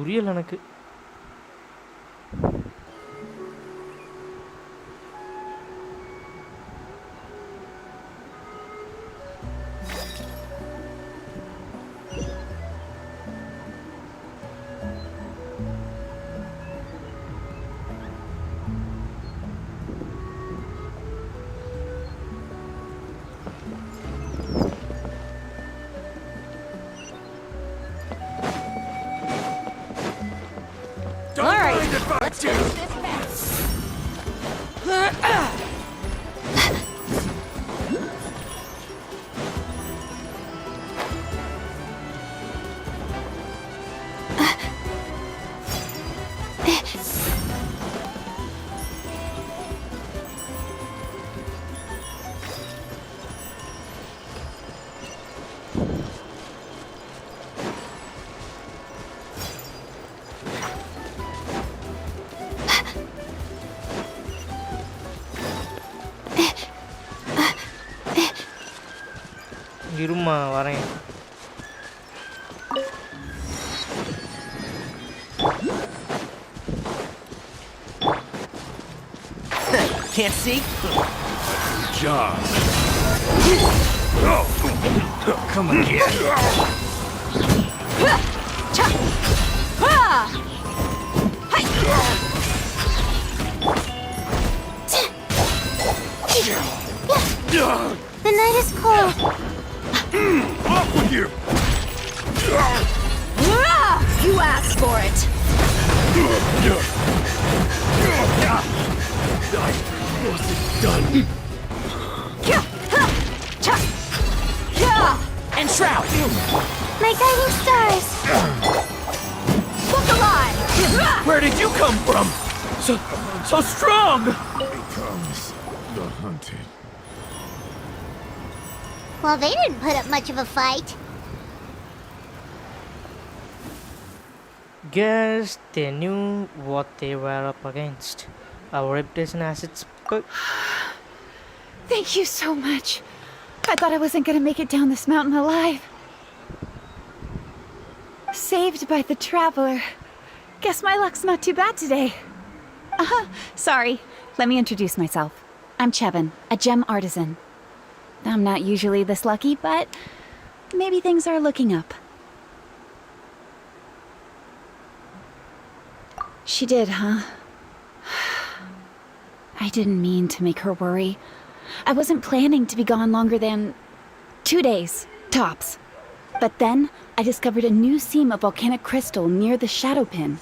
புரியல எனக்கு. Let's finish this mess. இருமா வரேன். Can't see? Job. Come again. The night is cold. Off with you! You asked for it. I wasn't done. And Shroud. My guiding stars. Look alive. Where did you come from? So strong! Becomes the hunted. Well, they didn't put up much of a fight. Guess they knew what they were up against. Our reputation as its Thank you so much. I thought I wasn't gonna make it down this mountain alive. Saved by the traveler. Guess my luck's not too bad today. Sorry. Let me introduce myself. I'm Chevin, a gem artisan. I'm not usually this lucky, but maybe things are looking up. She did, huh? I didn't mean to make her worry. I wasn't planning to be gone longer than 2 days, tops. But then I discovered a new seam of volcanic crystal near the shadow pin.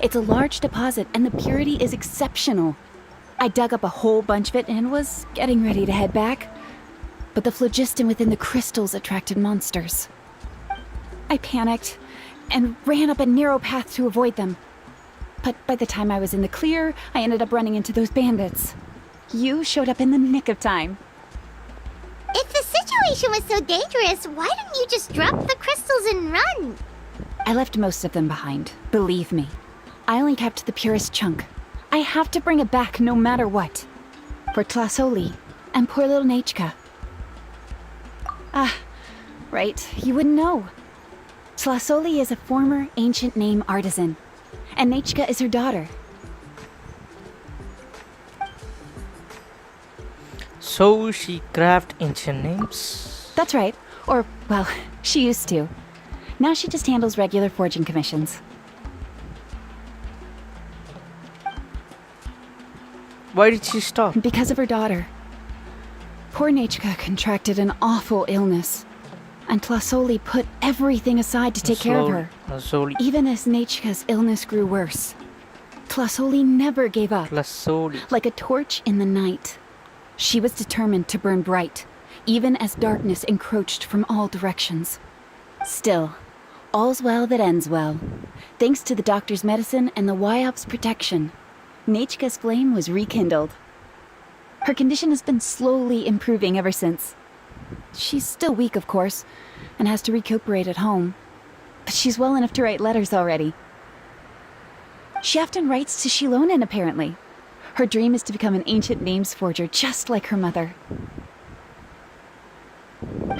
It's a large deposit and the purity is exceptional. I dug up a whole bunch of it and was getting ready to head back. But the phlogiston within the crystals attracted monsters. I panicked and ran up a narrow path to avoid them. But by the time I was in the clear, I ended up running into those bandits. You showed up in the nick of time. If the situation was so dangerous, why didn't you just drop the crystals and run? I left most of them behind, believe me. I only kept the purest chunk. I have to bring it back no matter what. For Tlasoli and poor little Nechka. Ah, right, you wouldn't know. Tlasoli is a former ancient name artisan, and Nechka is her daughter. So she craft ancient names? That's right. Or, well, she used to. Now she just handles regular forging commissions. Why did she stop? Because of her daughter. Poor Nechka contracted an awful illness, and Tlasoli put everything aside to take care of her. Tlasoli. Even as Nechka's illness grew worse, Tlasoli never gave up. Tlasoli. Like a torch in the night, she was determined to burn bright, even as darkness encroached from all directions. Still, all's well that ends well. Thanks to the doctor's medicine and the YOP's protection, Nechka's flame was rekindled. Her condition has been slowly improving ever since. She's still weak, of course, and has to recuperate at home. But she's well enough to write letters already. She often writes to Shilonen, apparently. Her dream is to become an ancient names forger, just like her mother.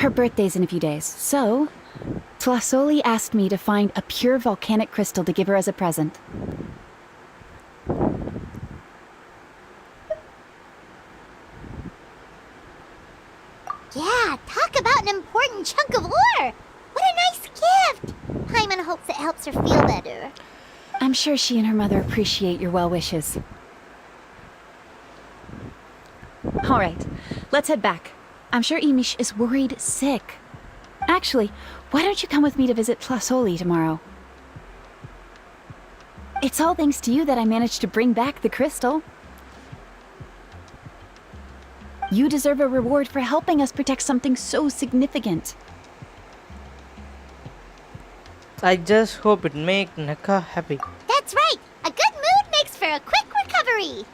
Her birthday's in a few days, so Flasoli asked me to find a pure volcanic crystal to give her as a present. Yeah, talk about an important chunk of ore! What a nice gift! Paimon hopes it helps her feel better. I'm sure she and her mother appreciate your well wishes. All right, let's head back. I'm sure Imish is worried sick. Actually, why don't you come with me to visit Flasoli tomorrow? It's all thanks to you that I managed to bring back the crystal. You deserve a reward for helping us protect something so significant. I just hope it make Neka happy. That's right! A good mood makes for a quick recovery!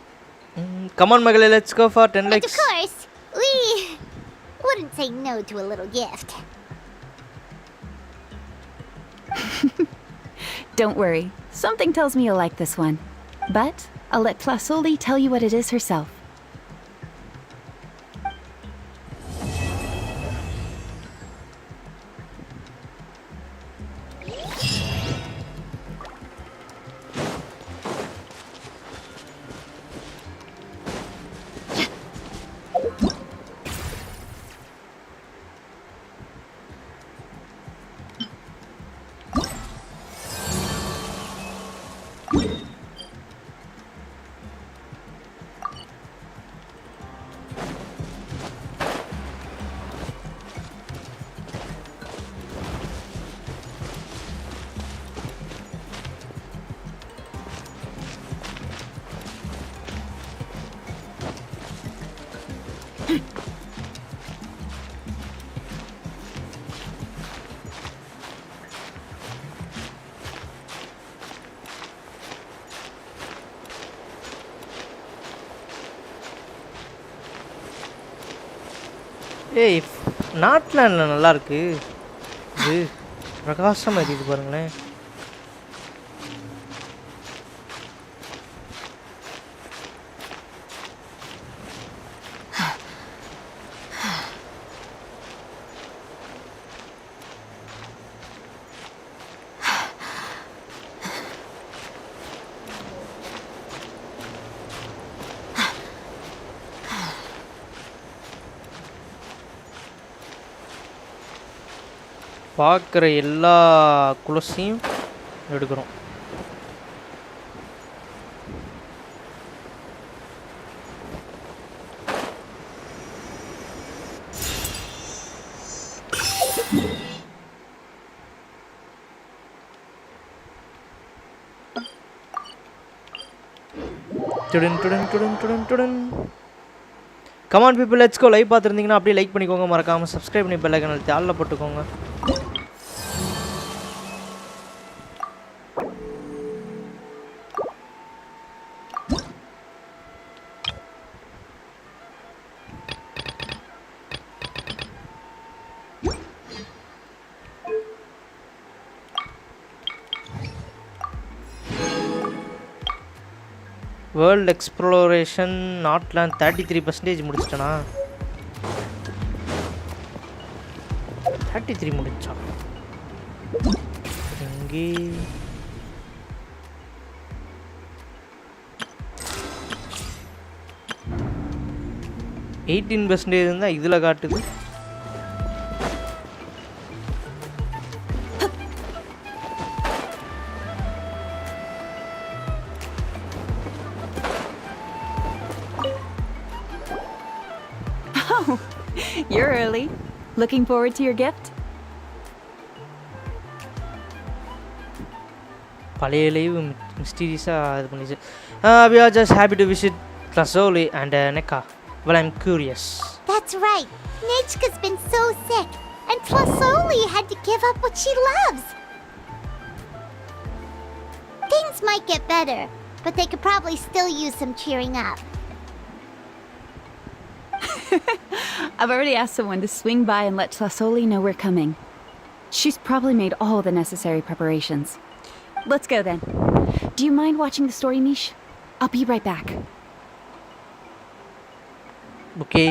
Come on, Magale, let's go for 10 And likes. of course, we wouldn't say no to a little gift. Don't worry, something tells me you'll like this one. But I'll let Flasoli tell you what it is herself. ஏய் நாட்லாண்ட்ல நல்லா இருக்கு இது பிரகாசமா இருக்குது பாருங்களேன் பார்க்குற எல்லா குலசையும் எடுக்கிறோம் டுடன் டுடன் டுடன் டுடன் டுடன் come on people let's go live பார்த்துருந்தீங்கன்னா அப்படியே லைக் பண்ணிக்கோங்க மறக்காமல் சப்ஸ்கிரைப் பண்ணி பெல் ஐகான் அழுத்தி ஆல்ல போட்டுக்கோங்க வேர்ல்ட் எக்ஸ்ப்ளோரேஷன் நாட்லாண்ட் 33% முடிச்சிட்டேனா 33 முடிச்சா இங்கே %18 இருந்தால் இதில் காட்டுது You're early. Looking forward to your gift? பழைய லைவ் மிஸ்டீரியஸாக இது பண்ணிச்சு we are just happy to visit Flasoli and Neka. Well, I'm curious. That's right. Nechka's been so sick, and Flasoli had to give up what she loves. Things might get better, but they could probably still use some cheering up. I've already asked someone to swing by and let Flasoli know we're coming. She's probably made all the necessary preparations. Let's go then. Do you mind watching the story, Mish? I'll be right back. Okay.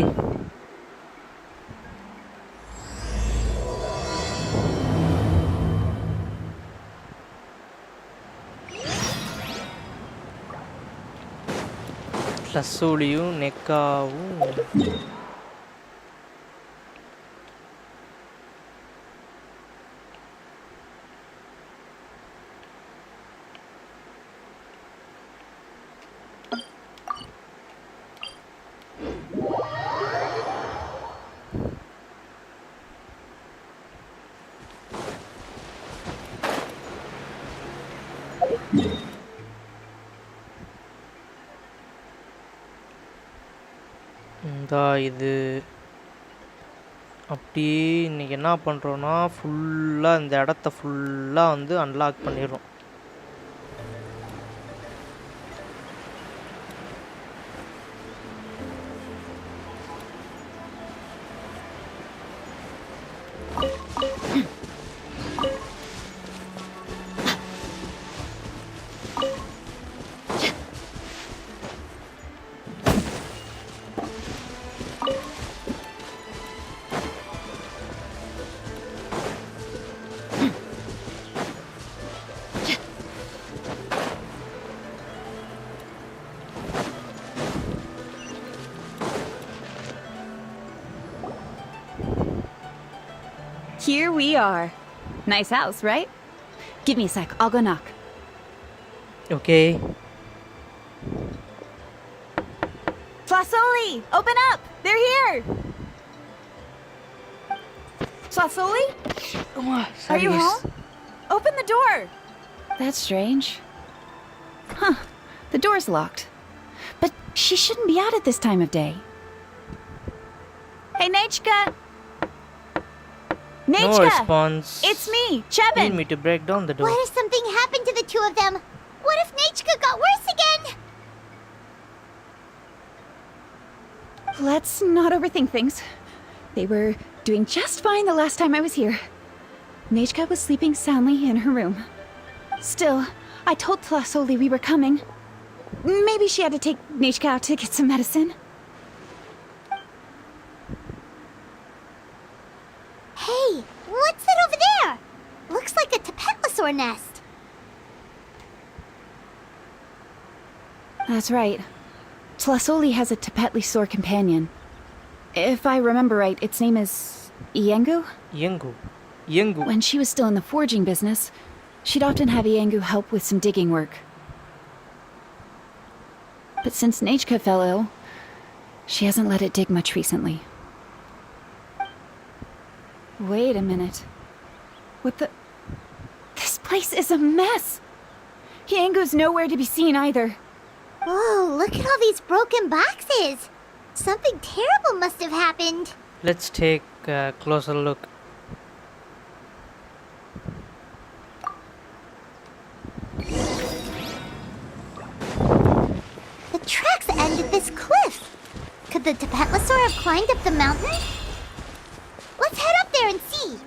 ட்ளஸோலியும் நெக்காவும் இது அப்படியே இன்னைக்கு என்ன பண்ணுறோன்னா ஃபுல்லாக இந்த இடத்த ஃபுல்லாக வந்து அன்லாக் பண்ணிடுறோம். Here we are. Nice house, right? Give me a sec, I'll go knock. Okay. Flasoli, open up! They're here! Flasoli? Are you home? Open the door! That's strange. Huh, the door's locked. But she shouldn't be out at this time of day. Hey, Nechka! No Nechka! response. It's me, Need Chevin! me to break down the door. What if something happened to the two of them? What if Nechka got worse again? Let's not overthink things. They were doing just fine the last time I was here. Nechka was sleeping soundly in her room. Still, I told Flasoli we were coming. Maybe she had to take Nechka out to get some medicine. Hey, what's that over there? Looks like a tapetlosaur nest. That's right. Flasoli has a tapetlosaur companion. If I remember right, its name is Iengu? Yengu. Yengu. When she was still in the forging business, she'd often have Iengu help with some digging work. But since Nechka fell ill, she hasn't let it dig much recently. Wait a minute. What the... This place is a mess! Iengu's nowhere to be seen either. Whoa, look at all these broken boxes. Something terrible must have happened. Let's take a closer look. The tracks end at this cliff. Could the tapetlosaur have climbed up the mountain? Let's head up there and see.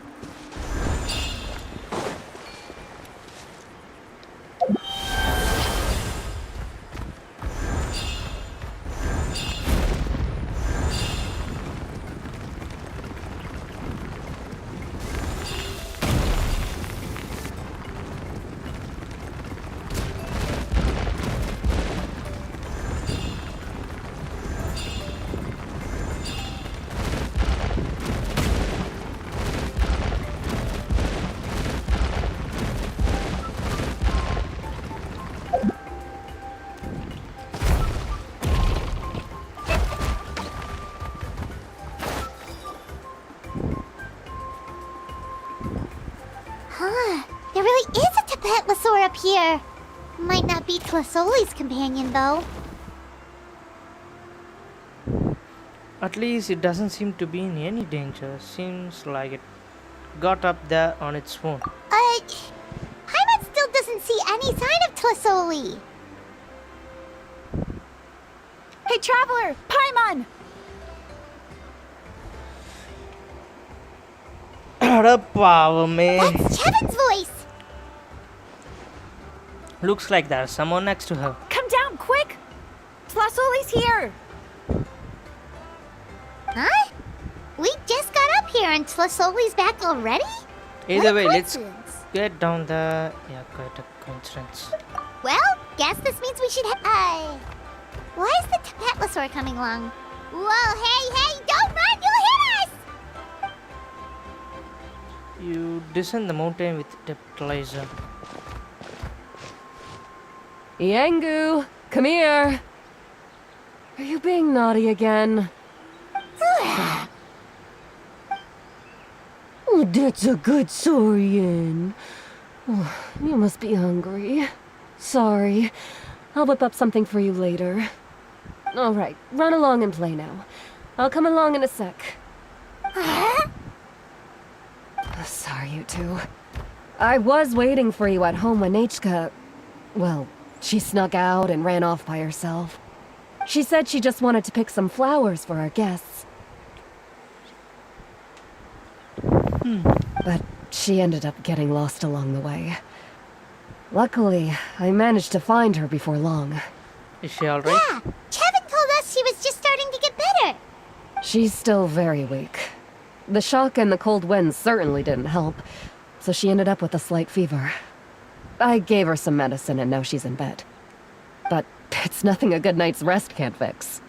There really is a tapetlosaur up here. Might not be Tlasoli's companion, though. At least it doesn't seem to be in any danger. Seems like it got up there on its own. Paimon still doesn't see any sign of Tlasoli. Hey, Traveler! Paimon! அடப்பாவமே. That's Chevin's voice. Looks like there's someone next to her. Come down, quick! Tlasoli's here! Huh? We just got up here and Tlasoli's back already? Either What a way, let's coincidence. get down there. Yeah, quite a coincidence. Well, guess this means we should Why is the Tapetlosaur coming along? Whoa, hey, don't run! You'll hit us! You descend the mountain with Tapetlizer. Yangu, come here. Are you being naughty again? Oh, that's a good Saurian. Oh, you must be hungry. Sorry. I'll whip up something for you later. All right, run along and play now. I'll come along in a sec. Sorry, you two. I was waiting for you at home when Nechka... Well, she snuck out and ran off by herself. She said she just wanted to pick some flowers for our guests. But she ended up getting lost along the way. Luckily, I managed to find her before long. Is she alright? Yeah, Kevin told us she was just starting to get better. She's still very weak. The shock and the cold winds certainly didn't help, so she ended up with a slight fever. I gave her some medicine and now she's in bed. But it's nothing a good night's rest can't fix.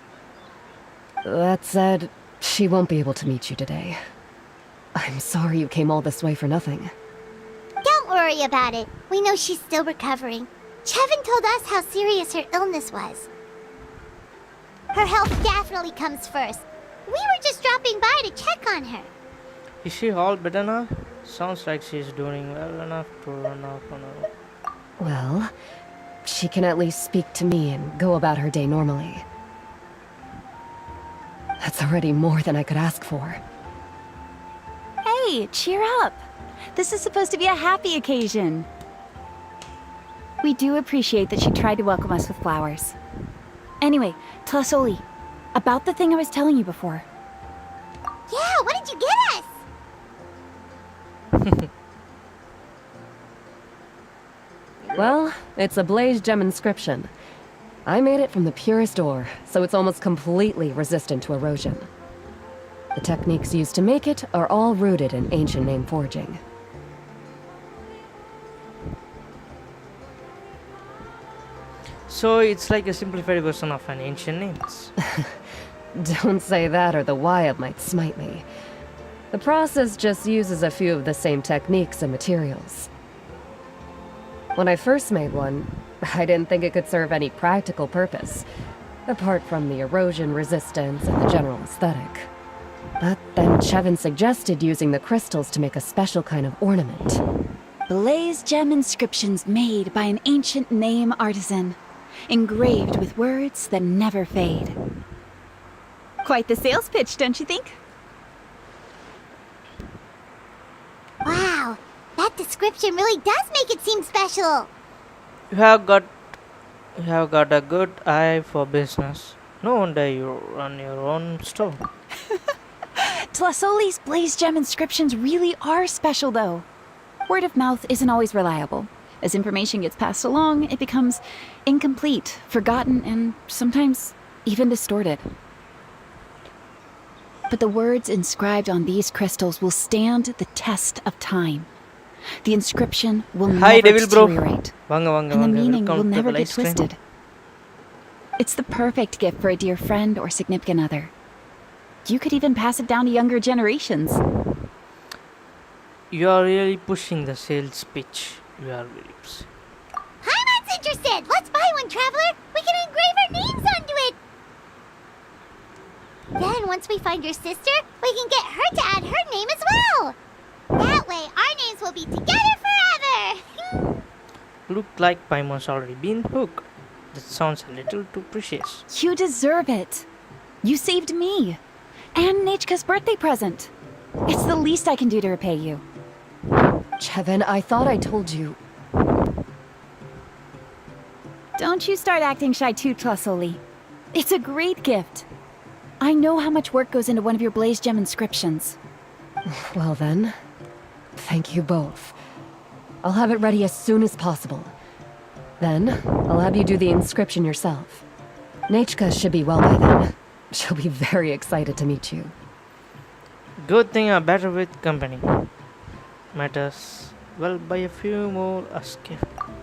That said, she won't be able to meet you today. I'm sorry you came all this way for nothing. Don't worry about it. We know she's still recovering. Kevin told us how serious her illness was. Her health definitely comes first. We were just dropping by to check on her. Is she all better now? Sounds like she's doing well enough to run off on her own. Well, she can at least speak to me and go about her day normally. That's already more than I could ask for. Hey, cheer up. This is supposed to be a happy occasion. We do appreciate that she tried to welcome us with flowers. Anyway, Tlasoli, about the thing I was telling you before. Yeah, what did you get us? Well, it's a blaze gem inscription. I made it from the purest ore, so it's almost completely resistant to erosion. The techniques used to make it are all rooted in ancient name forging. So it's like a simplified version of an ancient names. Don't say that or the Wyab might smite me. The process just uses a few of the same techniques and materials. When I first made one, I didn't think it could serve any practical purpose, apart from the erosion resistance and the general aesthetic. But then Chevin suggested using the crystals to make a special kind of ornament. Blaze gem inscriptions made by an ancient name artisan, engraved with words that never fade. Quite the sales pitch, don't you think? Wow, that description really does make it seem special. You have got a good eye for business. No wonder you run your own store. Tlasoli's blaze gem inscriptions really are special, though. Word of mouth isn't always reliable. As information gets passed along, it becomes incomplete, forgotten, and sometimes even distorted. But the words inscribed on these crystals will stand the test of time. The inscription will Hi, never Devil Bro. deteriorate, Vanga, and the meaning welcome will to never the get live stream. twisted. It's the perfect gift for a dear friend or significant other. You could even pass it down to younger generations. You are really pushing the sales pitch. You are very upset. Hyman's interested. Let's buy one, Traveler. We can engrave our names onto it. Then once we find your sister, we can get her to add her name as well. That way, our names will be together forever. Look like Paimon's already been hooked. That sounds a little too precious. You deserve it. You saved me. And Nechka's birthday present. It's the least I can do to repay you. Chevin, I thought I told you. Don't you start acting shy too, Tlasoli. It's a great gift. I know how much work goes into one of your blaze gem inscriptions. Well then, thank you both. I'll have it ready as soon as possible. Then, I'll have you do the inscription yourself. Nechka should be well by then. She'll be very excited to meet you. Good thing I'm better with company. Matters well by a few more escape.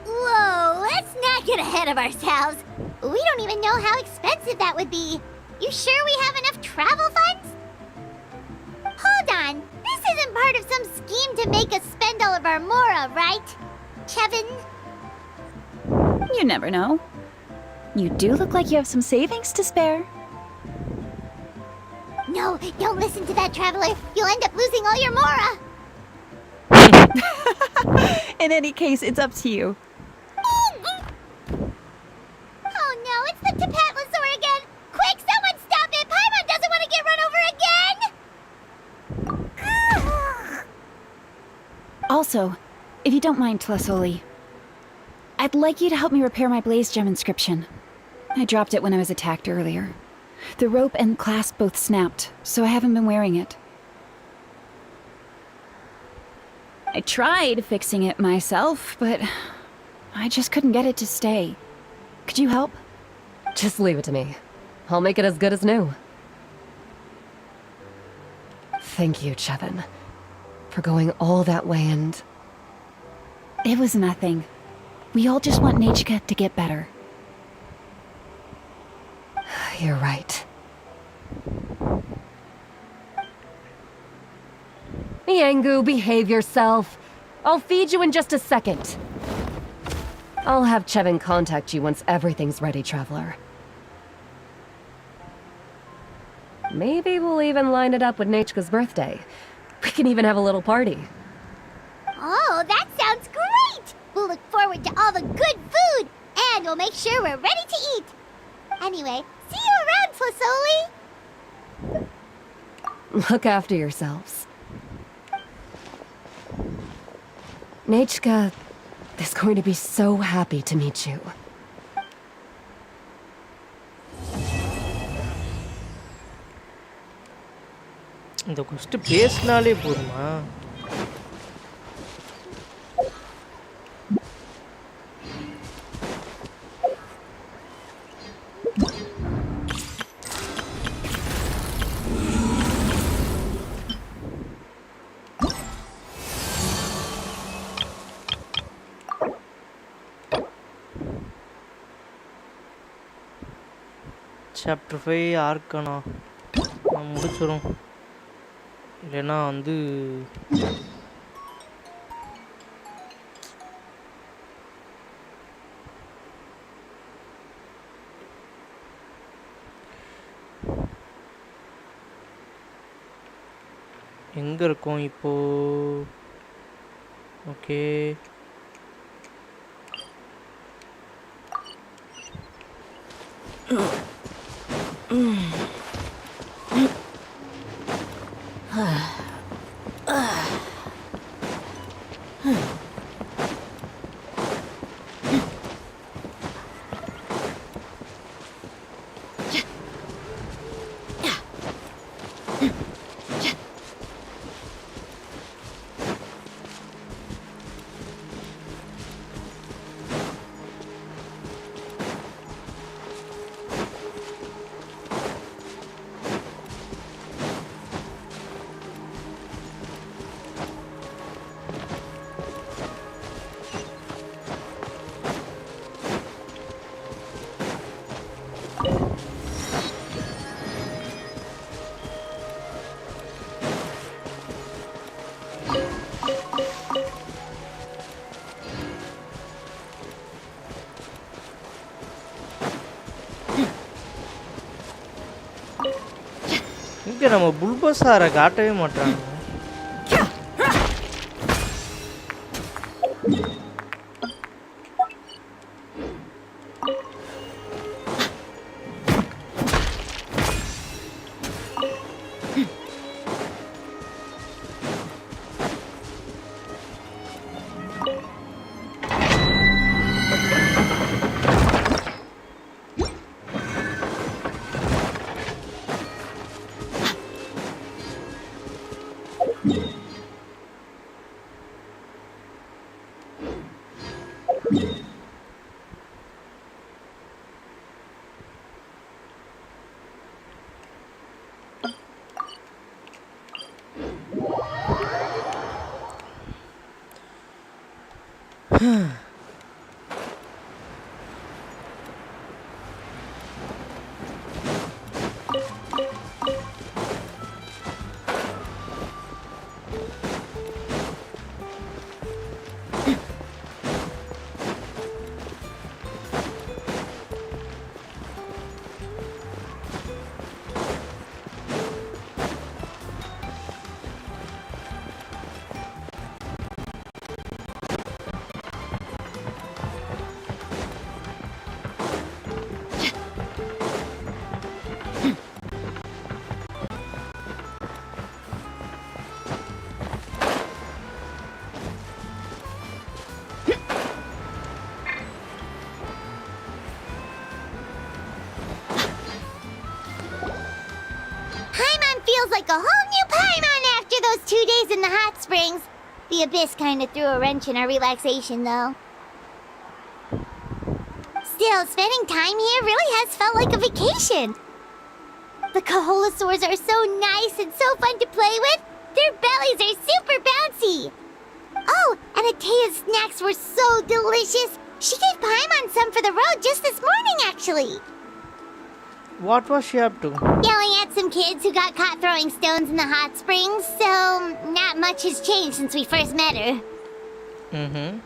Whoa, let's not get ahead of ourselves. We don't even know how expensive that would be. You sure we have enough travel funds? Hold on. This isn't part of some scheme to make us spend all of our mora, right? Chevin? You never know. You do look like you have some savings to spare. No, don't listen to that traveler. You'll end up losing all your mora. In any case, it's up to you. Oh no, it's the Tapatlosaur again! Quick, someone stop it! Paimon doesn't want to get run over again! Also, if you don't mind, Tlasoli, I'd like you to help me repair my Blaze Gem inscription. I dropped it when I was attacked earlier. The rope and clasp both snapped, so I haven't been wearing it. I tried fixing it myself, but I just couldn't get it to stay. Could you help? Just leave it to me. I'll make it as good as new. Thank you, Chevin, for going all that way and... It was nothing. We all just want Nachika to get better. You're right. Miangu, behave yourself. I'll feed you in just a second. I'll have Chevin contact you once everything's ready, Traveler. Maybe we'll even line it up with Nachika's birthday. We can even have a little party. Oh, that sounds great! We'll look forward to all the good food, and we'll make sure we're ready to eat. Anyway, see you around, Flasoli! Look after yourselves. Nachika is going to be so happy to meet you. இந்த quest பேசினாலே போதுமா? Chapter 5 ஆர்க்கனா நான் முடிச்சிரும். இல்லைன்னா வந்து எங்கே இருக்கோம் இப்போ? Okay, இங்கே நம்ம புல்பசாரை காட்டவே மாட்டாங்க. feels like a whole new Paimon after those 2 days in the hot springs. The Abyss kind of threw a wrench in our relaxation, though. Still, spending time here really has felt like a vacation. The Kaholosaurs are so nice and so fun to play with. Their bellies are super bouncy. Oh, and Atea's snacks were so delicious. She gave Paimon some for the road just this morning, actually. What was she up to? Yelling at some kids who got caught throwing stones in the hot springs, so not much has changed since we first met her. Mm-hmm.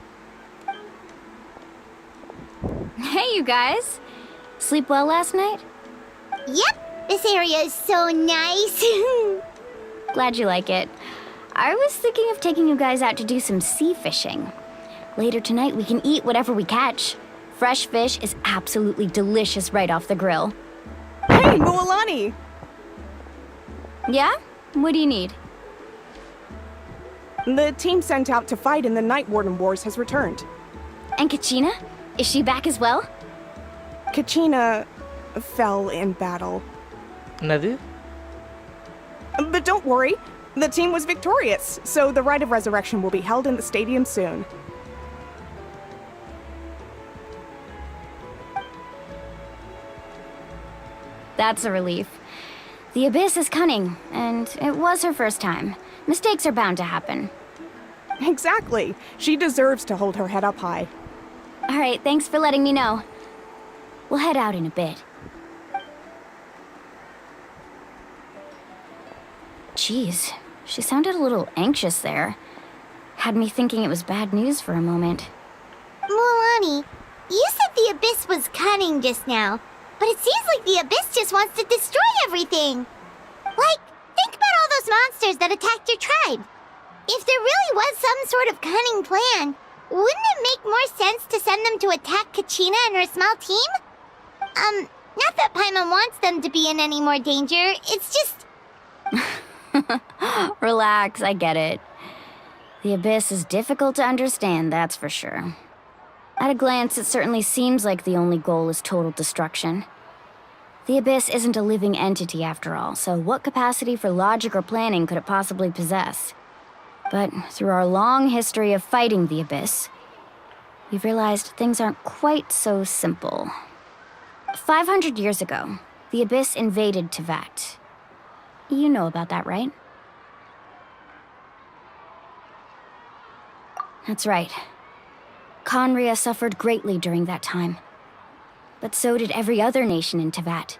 Hey, you guys. Sleep well last night? Yep, this area is so nice. Glad you like it. I was thinking of taking you guys out to do some sea fishing. Later tonight, we can eat whatever we catch. Fresh fish is absolutely delicious right off the grill. Hey, Mualani! Yeah? What do you need? The team sent out to fight in the Night Warden Wars has returned. And Kachina? Is she back as well? Kachina fell in battle. Nadu? But don't worry, the team was victorious, so the Rite of Resurrection will be held in the stadium soon. That's a relief. The Abyss is cunning, and it was her first time. Mistakes are bound to happen. Exactly. She deserves to hold her head up high. All right, thanks for letting me know. We'll head out in a bit. Jeez, she sounded a little anxious there. Had me thinking it was bad news for a moment. Mualani, you said the Abyss was cunning just now, but it seems like the Abyss just wants to destroy everything. Like, think about all those monsters that attacked your tribe. If there really was some sort of cunning plan, wouldn't it make more sense to send them to attack Kachina and her small team? Not that Paimon wants them to be in any more danger, it's just... Relax, I get it. The Abyss is difficult to understand, that's for sure. At a glance, it certainly seems like the only goal is total destruction. The Abyss isn't a living entity after all, so what capacity for logic or planning could it possibly possess? But through our long history of fighting the Abyss, we've realized things aren't quite so simple. 500 years ago, the Abyss invaded Teyvat. You know about that, right? That's right. Conria suffered greatly during that time. But so did every other nation in Teyvat.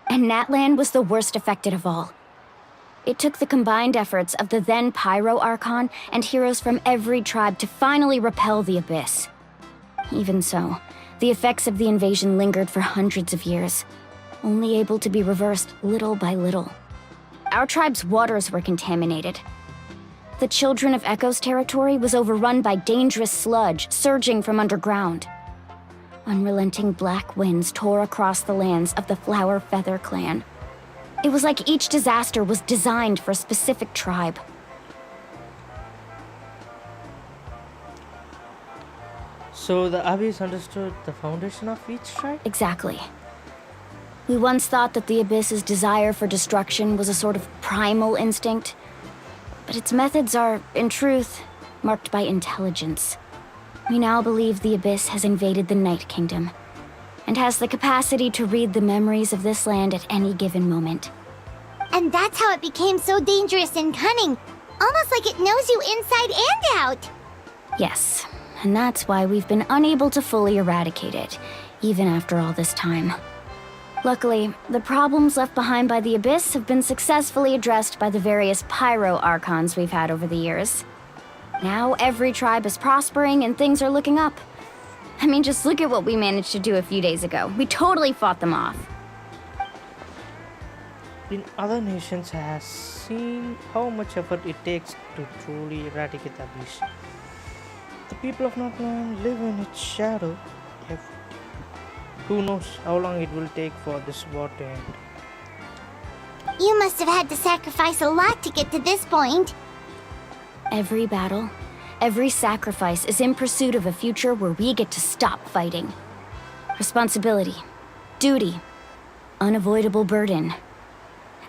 And Natlan was the worst affected of all. It took the combined efforts of the then Pyro Archon and heroes from every tribe to finally repel the Abyss. Even so, the effects of the invasion lingered for hundreds of years, only able to be reversed little by little. Our tribe's waters were contaminated. The Children of Echo's territory was overrun by dangerous sludge surging from underground. Unrelenting black winds tore across the lands of the Flower Feather clan. It was like each disaster was designed for a specific tribe. So the Abyss understood the foundation of each tribe? Exactly. We once thought that the Abyss's desire for destruction was a sort of primal instinct, but its methods are, in truth, marked by intelligence. We now believe the Abyss has invaded the Night Kingdom, and has the capacity to read the memories of this land at any given moment. And that's how it became so dangerous and cunning, almost like it knows you inside and out. Yes, and that's why we've been unable to fully eradicate it, even after all this time. Luckily, the problems left behind by the Abyss have been successfully addressed by the various Pyro Archons we've had over the years. Now every tribe is prospering and things are looking up. I mean, just look at what we managed to do a few days ago. We totally fought them off. In other nations, I have seen how much effort it takes to truly eradicate the Abyss. The people of Northland live in its shadow. Who knows how long it will take for this war to end. You must have had to sacrifice a lot to get to this point. Every battle, every sacrifice is in pursuit of a future where we get to stop fighting. Responsibility, duty, unavoidable burden.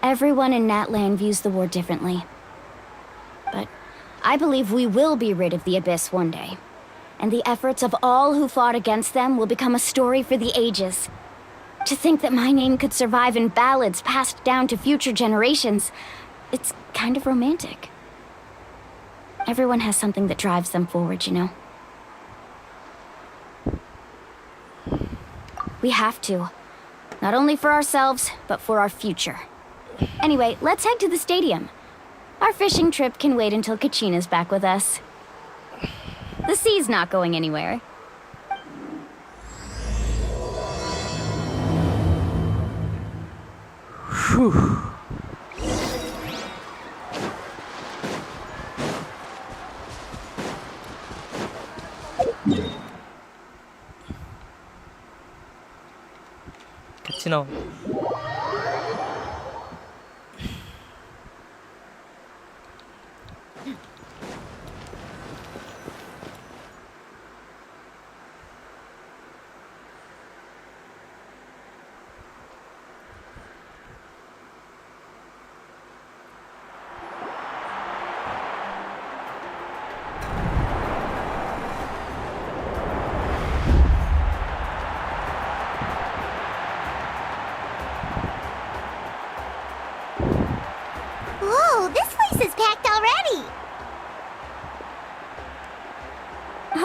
Everyone in Natlan views the war differently. But I believe we will be rid of the Abyss one day. And the efforts of all who fought against them will become a story for the ages. To think that my name could survive in ballads passed down to future generations, it's kind of romantic. Everyone has something that drives them forward, you know? We have to. Not only for ourselves, but for our future. Anyway, let's head to the stadium. Our fishing trip can wait until Kachina's back with us. The sea's not going anywhere. Kachina. Whoa, this place is packed already!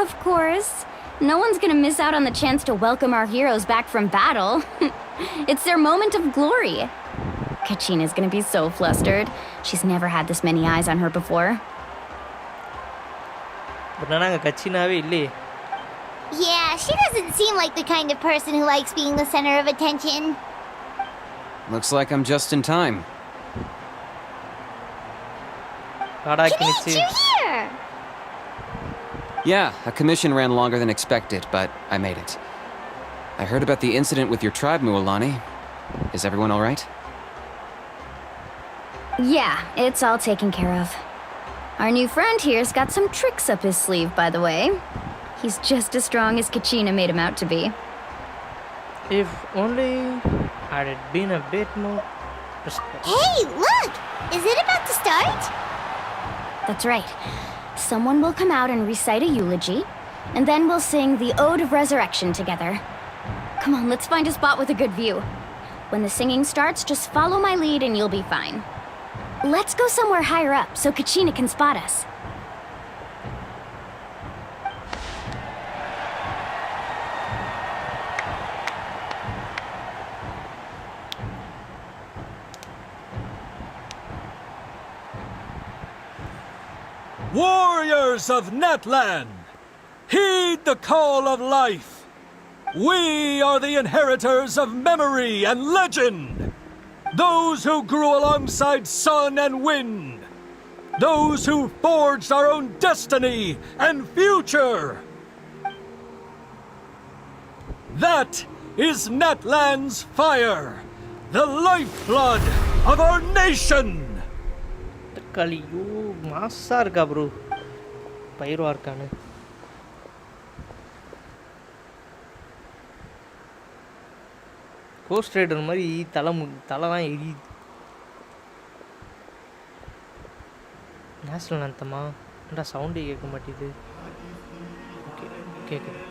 Of course. No one's gonna miss out on the chance to welcome our heroes back from battle. It's their moment of glory. Kachina's gonna be so flustered. She's never had this many eyes on her before. But ஆனால் அங்கே கச்சினாவே இல்லையே. Yeah, she doesn't seem like the kind of person who likes being the center of attention. Looks like I'm just in time. காடாக்கினிச்சு. You here? Yeah, a commission ran longer than expected, but I made it. I heard about the incident with your tribe, Mualani. Is everyone all right? Yeah, it's all taken care of. Our new friend here's got some tricks up his sleeve, by the way. He's just as strong as Kachina made him out to be. If only I had been a bit more respectful. Hey, look! Is it about to start? That's right. Someone will come out and recite a eulogy, and then we'll sing the Ode of Resurrection together. Come on, let's find a spot with a good view. When the singing starts, just follow my lead and you'll be fine. Let's go somewhere higher up so Kachina can spot us. Warriors of Natlan, heed the call of life. We are the inheritors of memory and legend. Those who grew alongside sun and wind. Those who forged our own destiny and future. That is Natlan's fire, the lifeblood of our nation. கலியோ மாசா இருக்கா bro, பயிரா இருக்கானு. Cost rider மாதிரி தலைலாம் எரியுது. National அந்தமா என்னடா சவுண்டே கேட்க மாட்டேது. Okay கேட்குது.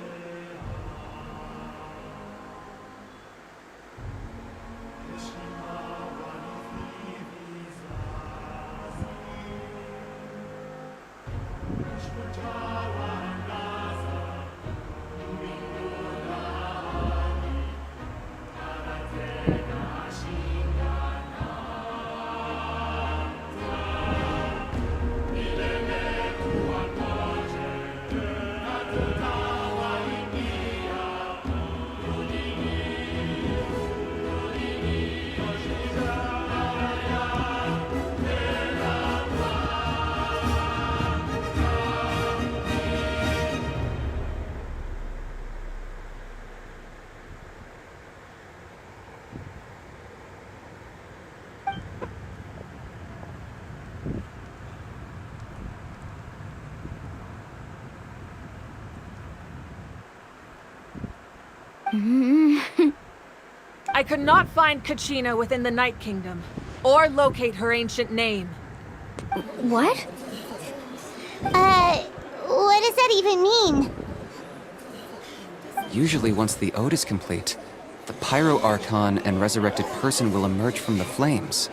I could not find Kachina within the Night Kingdom, or locate her ancient name. What? What does that even mean? Usually once the ode is complete, the Pyro Archon and resurrected person will emerge from the flames.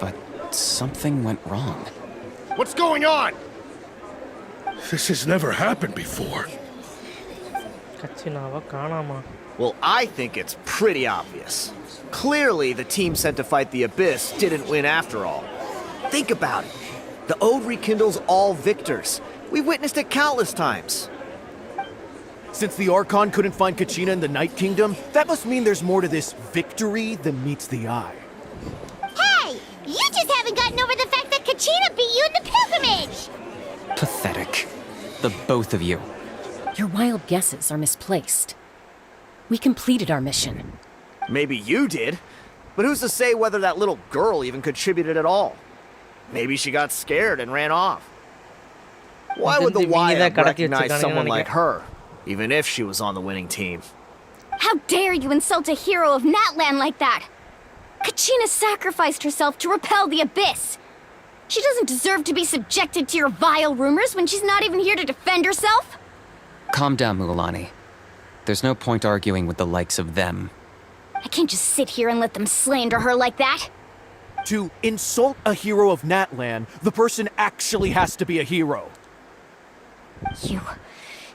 But something went wrong. What's going on? This has never happened before. கச்சினாவா காணாமா. Well, I think it's pretty obvious. Clearly, the team sent to fight the Abyss didn't win after all. Think about it. The Ode rekindles all victors. We've witnessed it countless times. Since the Archon couldn't find Kachina in the Night Kingdom, that must mean there's more to this victory than meets the eye. Hey! You just haven't gotten over the fact that Kachina beat you in the pilgrimage! Pathetic. The both of you. Your wild guesses are misplaced. We completed our mission. Maybe you did, but who's to say whether that little girl even contributed at all? Maybe she got scared and ran off. Why would the Wyab recognize someone like her, even if she was on the winning team? How dare you insult a hero of Natlan like that? Kachina sacrificed herself to repel the Abyss. She doesn't deserve to be subjected to your vile rumors when she's not even here to defend herself. Calm down, Mualani. There's no point arguing with the likes of them. I can't just sit here and let them slander her like that. To insult a hero of Natlan, the person actually has to be a hero.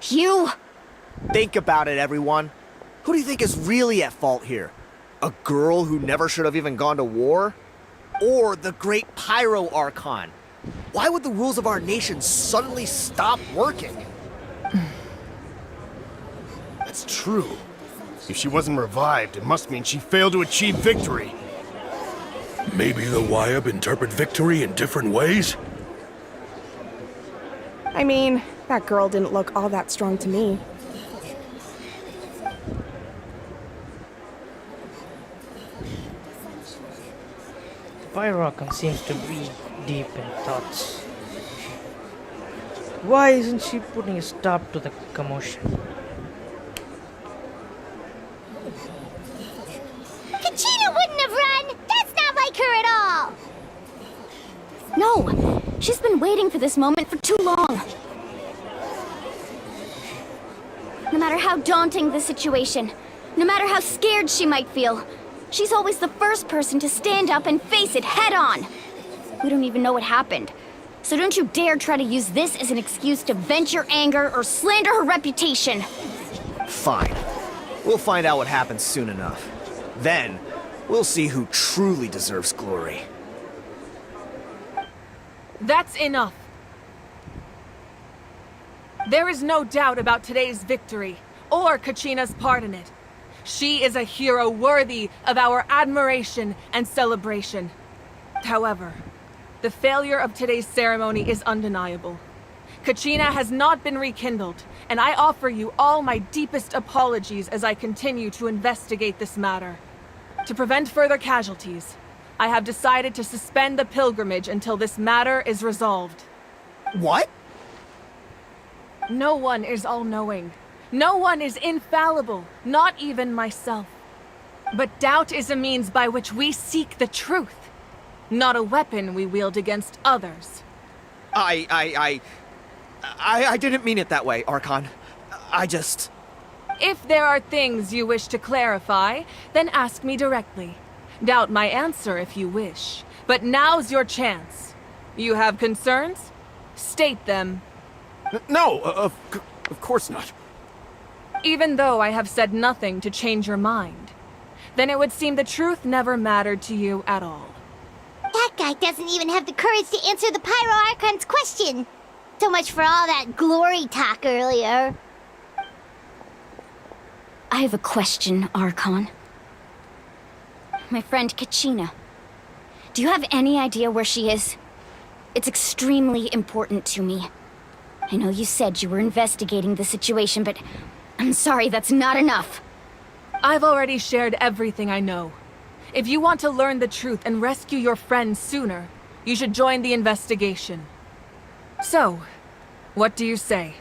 You... Think about it, everyone. Who do you think is really at fault here? A girl who never should have even gone to war? Or the great Pyro Archon? Why would the rules of our nation suddenly stop working? That's true. If she wasn't revived, it must mean she failed to achieve victory. Maybe the Wyab interpret victory in different ways? I mean, that girl didn't look all that strong to me. Pyrocan seems to be deep in thoughts. Why isn't she putting a stop to the commotion? Kachina wouldn't have run! That's not like her at all! No! She's been waiting for this moment for too long. No matter how daunting the situation, no matter how scared she might feel, she's always the first person to stand up and face it head on. We don't even know what happened. So don't you dare try to use this as an excuse to vent your anger or slander her reputation. Fine. We'll find out what happens soon enough. Then, we'll see who truly deserves glory. That's enough. There is no doubt about today's victory, or Kachina's part in it. She is a hero worthy of our admiration and celebration. However, the failure of today's ceremony is undeniable. Kachina has not been rekindled, and I offer you all my deepest apologies as I continue to investigate this matter. To prevent further casualties, I have decided to suspend the pilgrimage until this matter is resolved. What? No one is all-knowing. No one is infallible, not even myself. But doubt is a means by which we seek the truth, not a weapon we wield against others. I didn't mean it that way, Archon. If there are things you wish to clarify, then ask me directly. Doubt my answer if you wish. But now's your chance. You have concerns? State them. No, of course not. Even though I have said nothing to change your mind, then it would seem the truth never mattered to you at all. That guy doesn't even have the courage to answer the Pyro Archon's question. So much for all that glory talk earlier. I have a question, Archon. My friend Kachina. Do you have any idea where she is? It's extremely important to me. I know you said you were investigating the situation, but I'm sorry, that's not enough. I've already shared everything I know. If you want to learn the truth and rescue your friend sooner, you should join the investigation. So, what do you say?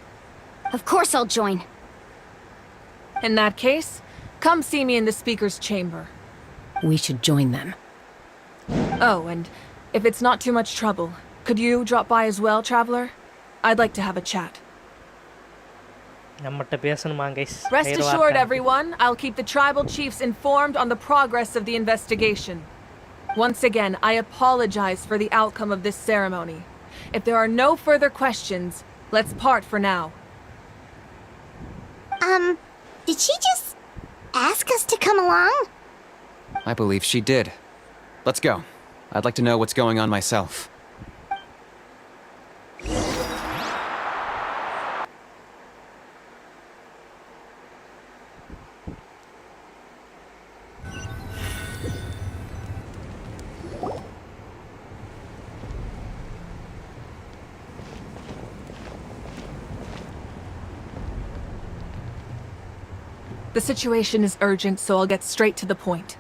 Of course I'll join. In that case, come see me in the speaker's chamber. We should join them. Oh, and if it's not too much trouble, could you drop by as well, Traveler? I'd like to have a chat. நம்மட்ட பேசணுமா guys? Rest assured, everyone, I'll keep the tribal chiefs informed on the progress of the investigation. Once again, I apologize for the outcome of this ceremony. If there are no further questions, let's part for now. Did she just ask us to come along? I believe she did. Let's go. I'd like to know what's going on myself. The situation is urgent, so I'll get straight to the point.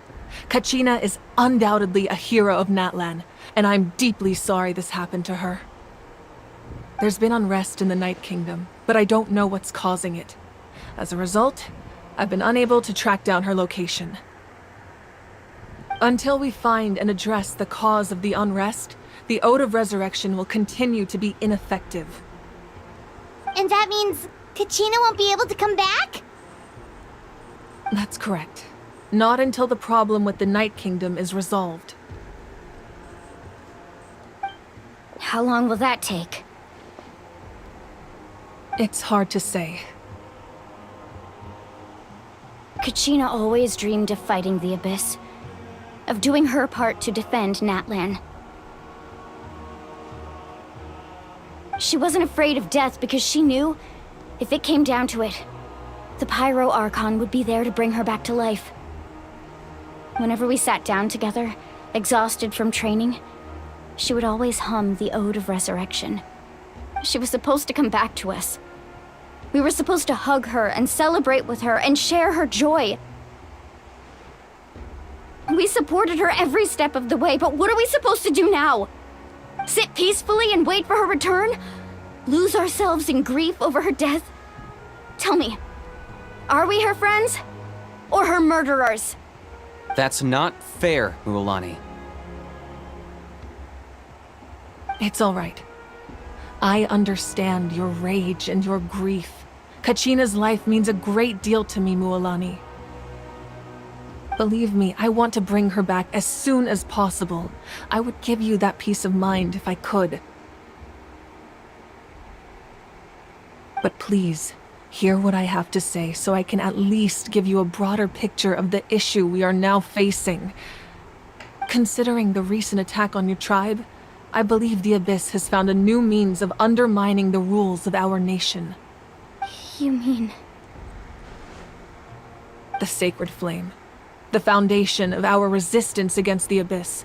Kachina is undoubtedly a hero of Natlan, and I'm deeply sorry this happened to her. There's been unrest in the Night Kingdom, but I don't know what's causing it. As a result, I've been unable to track down her location. Until we find and address the cause of the unrest, the Ode of Resurrection will continue to be ineffective. And that means Kachina won't be able to come back? That's correct. Not until the problem with the Night Kingdom is resolved. How long will that take? It's hard to say. Kachina always dreamed of fighting the Abyss, of doing her part to defend Natlan. She wasn't afraid of death because she knew, if it came down to it, the Pyro Archon would be there to bring her back to life. Whenever we sat down together, exhausted from training, she would always hum the Ode of Resurrection. She was supposed to come back to us. We were supposed to hug her and celebrate with her and share her joy. We supported her every step of the way, but what are we supposed to do now? Sit peacefully and wait for her return? Lose ourselves in grief over her death? Tell me, are we her friends? Or her murderers? That's not fair, Mualani. It's all right. I understand your rage and your grief. Kachina's life means a great deal to me, Mualani. Believe me, I want to bring her back as soon as possible. I would give you that peace of mind if I could. But please, hear what I have to say so I can at least give you a broader picture of the issue we are now facing. Considering the recent attack on your tribe, I believe the Abyss has found a new means of undermining the rules of our nation. You mean... The Sacred Flame. The foundation of our resistance against the Abyss.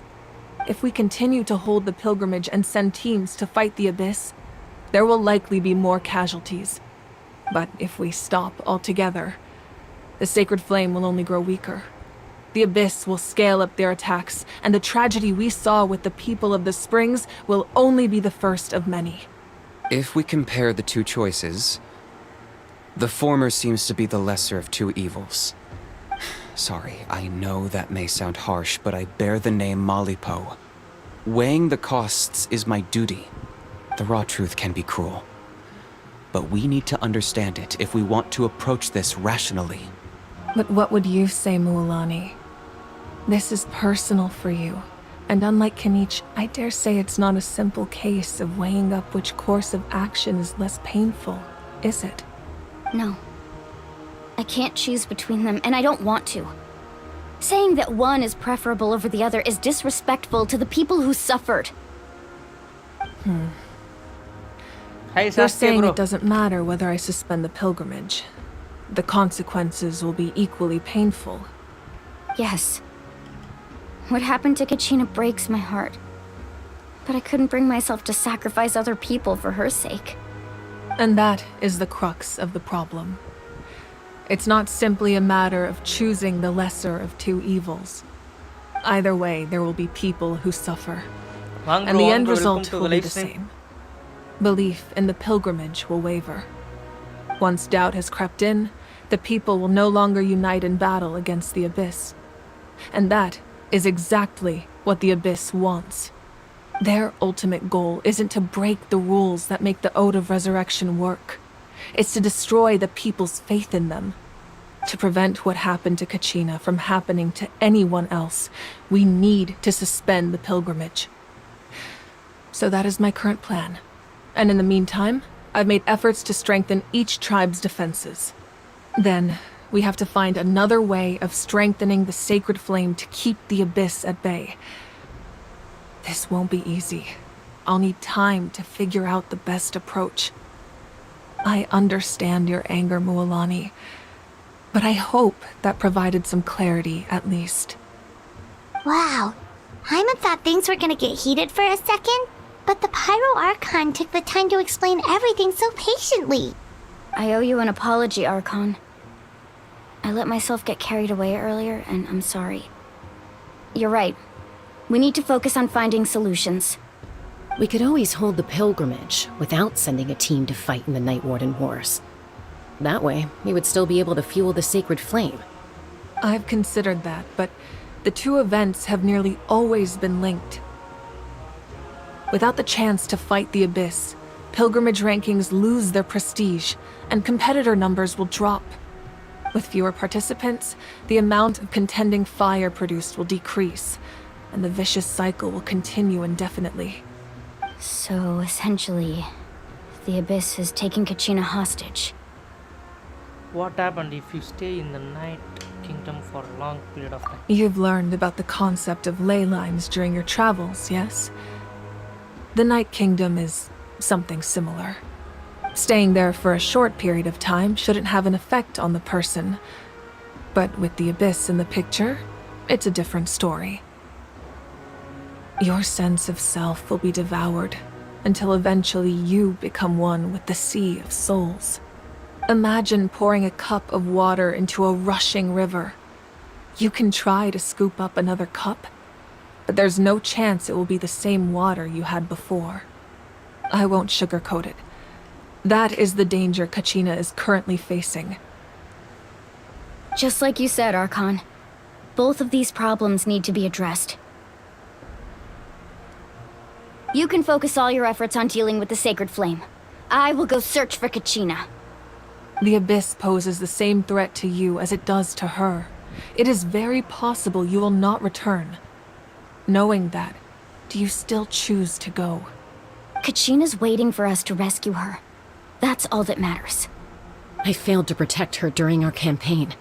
If we continue to hold the pilgrimage and send teams to fight the Abyss, there will likely be more casualties. But if we stop altogether, the Sacred Flame will only grow weaker. The Abyss will scale up their attacks, and the tragedy we saw with the people of the Springs will only be the first of many. If we compare the two choices, the former seems to be the lesser of two evils. Sorry, I know that may sound harsh, but I bear the name Malipo. Weighing the costs is my duty. The raw truth can be cruel. But we need to understand it if we want to approach this rationally. But what would you say, Mualani? This is personal for you, and unlike Kanich, I dare say it's not a simple case of weighing up which course of action is less painful, is it? No. I can't choose between them, and I don't want to. Saying that one is preferable over the other is disrespectful to the people who suffered. You're saying it doesn't matter whether I suspend the pilgrimage. The consequences will be equally painful. Yes. What happened to Kachina breaks my heart. But I couldn't bring myself to sacrifice other people for her sake. And that is the crux of the problem. It's not simply a matter of choosing the lesser of two evils. Either way, there will be people who suffer. And the end result will be the same. Belief in the pilgrimage will waver. Once doubt has crept in, the people will no longer unite in battle against the Abyss. And that is exactly what the Abyss wants. Their ultimate goal isn't to break the rules that make the Ode of Resurrection work. It's to destroy the people's faith in them. To prevent what happened to Kachina from happening to anyone else, we need to suspend the pilgrimage. So that is my current plan. And in the meantime, I've made efforts to strengthen each tribe's defenses. Then, we have to find another way of strengthening the sacred flame to keep the Abyss at bay. This won't be easy. I'll need time to figure out the best approach. I understand your anger, Mualani, but I hope that provided some clarity, at least. Wow. Hyman thought things were gonna get heated for a second, but the Pyro Archon took the time to explain everything so patiently. I owe you an apology, Archon. I let myself get carried away earlier, and I'm sorry. You're right. We need to focus on finding solutions. We could always hold the pilgrimage without sending a team to fight in the Night Warden Wars. That way, we would still be able to fuel the sacred flame. I've considered that, but the two events have nearly always been linked. Without the chance to fight the Abyss, pilgrimage rankings lose their prestige, and competitor numbers will drop. With fewer participants, the amount of contending fire produced will decrease, and the vicious cycle will continue indefinitely. So, essentially, the Abyss is taking Kachina hostage. What happened if you stay in the Night Kingdom for a long period of time? You've learned about the concept of ley lines during your travels, yes? The Night Kingdom is something similar. Staying there for a short period of time shouldn't have an effect on the person. But with the Abyss in the picture, it's a different story. Your sense of self will be devoured until eventually you become one with the sea of souls. Imagine pouring a cup of water into a rushing river. You can try to scoop up another cup, but there's no chance it will be the same water you had before. I won't sugarcoat it. That is the danger Kachina is currently facing. Just like you said, Archon. Both of these problems need to be addressed. You can focus all your efforts on dealing with the sacred flame. I will go search for Kachina. The Abyss poses the same threat to you as it does to her. It is very possible you will not return. Knowing that, do you still choose to go? Kachina's waiting for us to rescue her. That's all that matters. I failed to protect her during our campaign,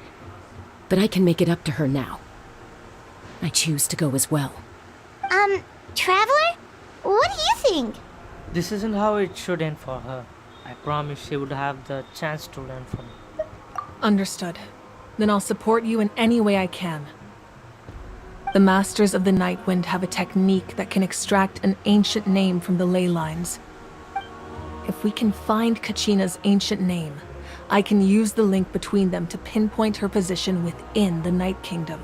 but I can make it up to her now. I choose to go as well. Traveler? What do you think? This isn't how it should end for her. I promise she would have the chance to learn from it. Understood. Then I'll support you in any way I can. The Masters of the Night Wind have a technique that can extract an ancient name from the ley lines. If we can find Kachina's ancient name, I can use the link between them to pinpoint her position within the Night Kingdom.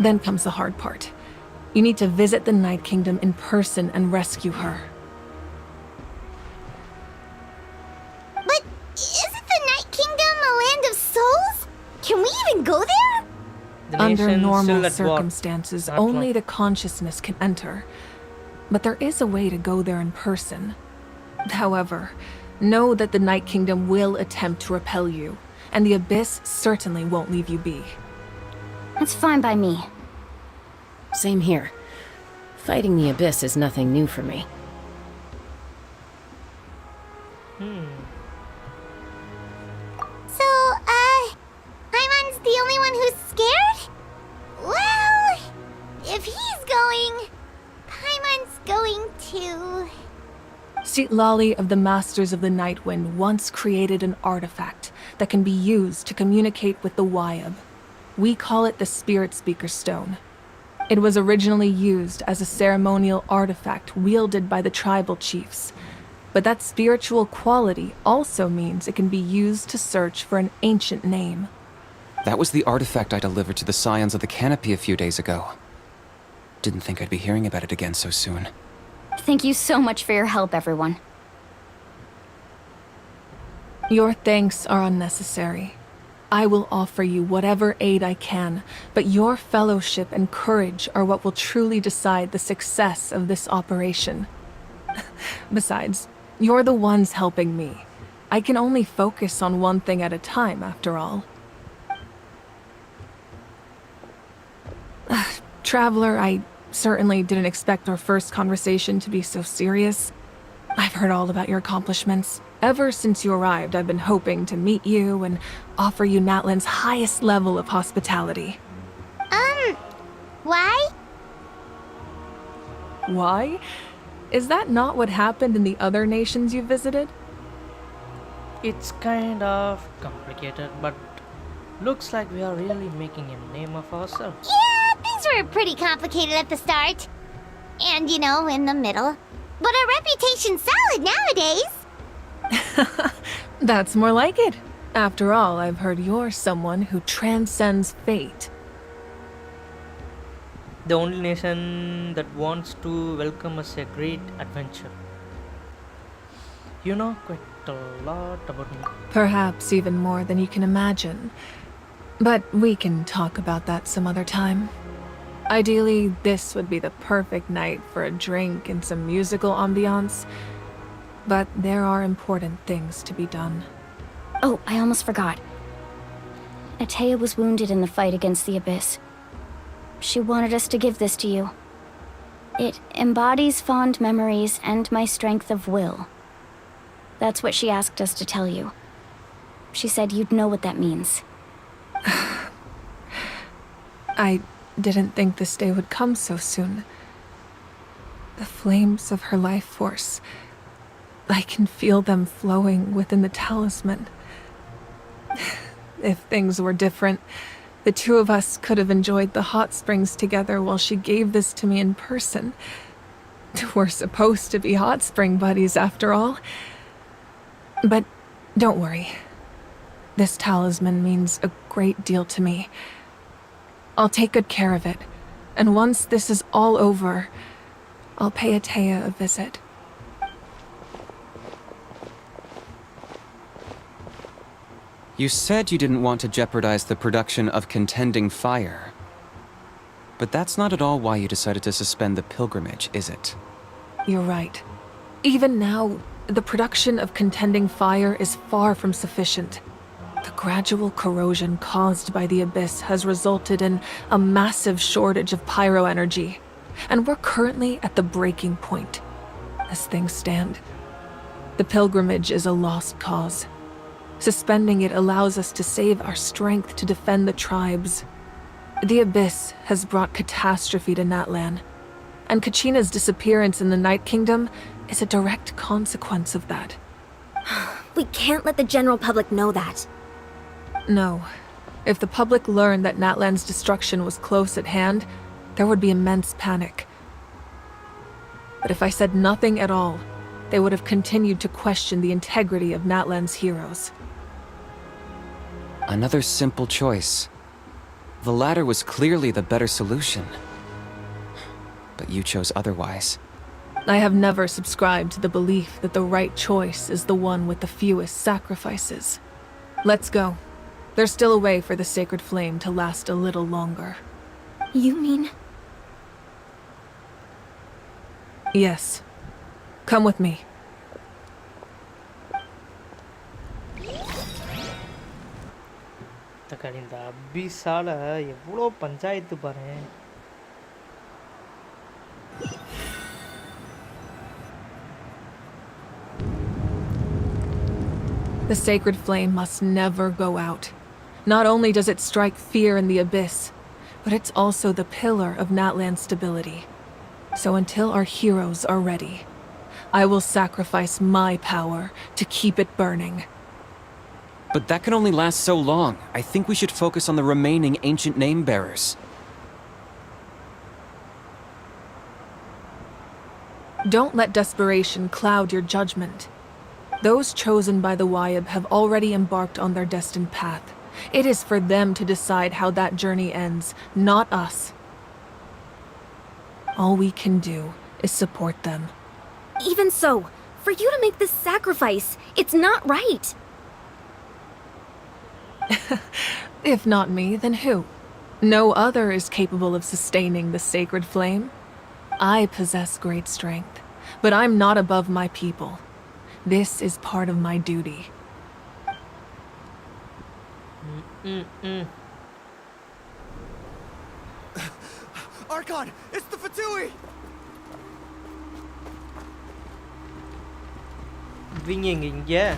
Then comes the hard part. You need to visit the Night Kingdom in person and rescue her. But isn't the Night Kingdom a land of souls? Can we even go there? The Under nation normal still at war. circumstances, Not only long. the consciousness can enter. But there is a way to go there in person. However, know that the Night Kingdom will attempt to repel you, and the Abyss certainly won't leave you be. That's fine by me. Same here. Fighting the Abyss is nothing new for me. So, Hyman's the only one who's scared? Well, if he's going, Hyman's going too. Lali of the Masters of the Night Wind once created an artifact that can be used to communicate with the Wyab. We call it the Spirit Speaker Stone. It was originally used as a ceremonial artifact wielded by the tribal chiefs, but that spiritual quality also means it can be used to search for an ancient name. That was the artifact I delivered to the Scions of the Canopy a few days ago. Didn't think I'd be hearing about it again so soon. Thank you so much for your help, everyone. Your thanks are unnecessary. I will offer you whatever aid I can, but your fellowship and courage are what will truly decide the success of this operation. Besides, you're the ones helping me. I can only focus on one thing at a time, after all. Traveler, I certainly didn't expect our first conversation to be so serious. I've heard all about your accomplishments. Ever since you arrived, I've been hoping to meet you and offer you Natlan's highest level of hospitality. Why? Why? Is that not what happened in the other nations you visited? It's kind of complicated, but looks like we are really making a name of ourselves. Yeah, things were pretty complicated at the start. And, you know, in the middle. But our reputation's solid nowadays. That's more like it. After all, I've heard you're someone who transcends fate. The only nation that wants to welcome us a great adventure. You know quite a lot about me. Perhaps even more than you can imagine. But we can talk about that some other time. Ideally, this would be the perfect night for a drink and some musical ambiance. But there are important things to be done. Oh, I almost forgot. Atea was wounded in the fight against the Abyss. She wanted us to give this to you. It embodies fond memories and my strength of will. That's what she asked us to tell you. She said you'd know what that means. I didn't think this day would come so soon. The flames of her life force. I can feel them flowing within the talisman. If things were different, the two of us could have enjoyed the hot springs together while she gave this to me in person. We're supposed to be hot spring buddies after all. But don't worry. This talisman means a great deal to me. I'll take good care of it, and once this is all over, I'll pay Atea a visit. You said you didn't want to jeopardize the production of contending fire. But that's not at all why you decided to suspend the pilgrimage, is it? You're right. Even now, the production of contending fire is far from sufficient. The gradual corrosion caused by the Abyss has resulted in a massive shortage of pyro energy, and we're currently at the breaking point. As things stand, the pilgrimage is a lost cause. Suspending it allows us to save our strength to defend the tribes. The Abyss has brought catastrophe to Natlan, and Kachina's disappearance in the Night Kingdom is a direct consequence of that. We can't let the general public know that. No. If the public learned that Natlan's destruction was close at hand, there would be immense panic. But if I said nothing at all, they would have continued to question the integrity of Natlan's heroes. Another simple choice. The latter was clearly the better solution. But you chose otherwise. I have never subscribed to the belief that the right choice is the one with the fewest sacrifices. Let's go. There's still a way for the sacred flame to last a little longer. You mean? Yes. Come with me. இந்த அபிஸால எவ்வளோ பஞ்சாயத்து பாரு. The sacred flame must never go out. Not only does it strike fear in the Abyss, but it's also the pillar of Natlan's stability. So until our heroes are ready, I will sacrifice my power to keep it burning. But that can only last so long. I think we should focus on the remaining ancient name bearers. Don't let desperation cloud your judgment. Those chosen by the Wayab have already embarked on their destined path. It is for them to decide how that journey ends, not us. All we can do is support them. Even so, for you to make this sacrifice, it's not right. If not me, then who? No other is capable of sustaining the sacred flame. I possess great strength, but I'm not above my people. This is part of my duty. Archon, it's the Fatui! Vinging இங்க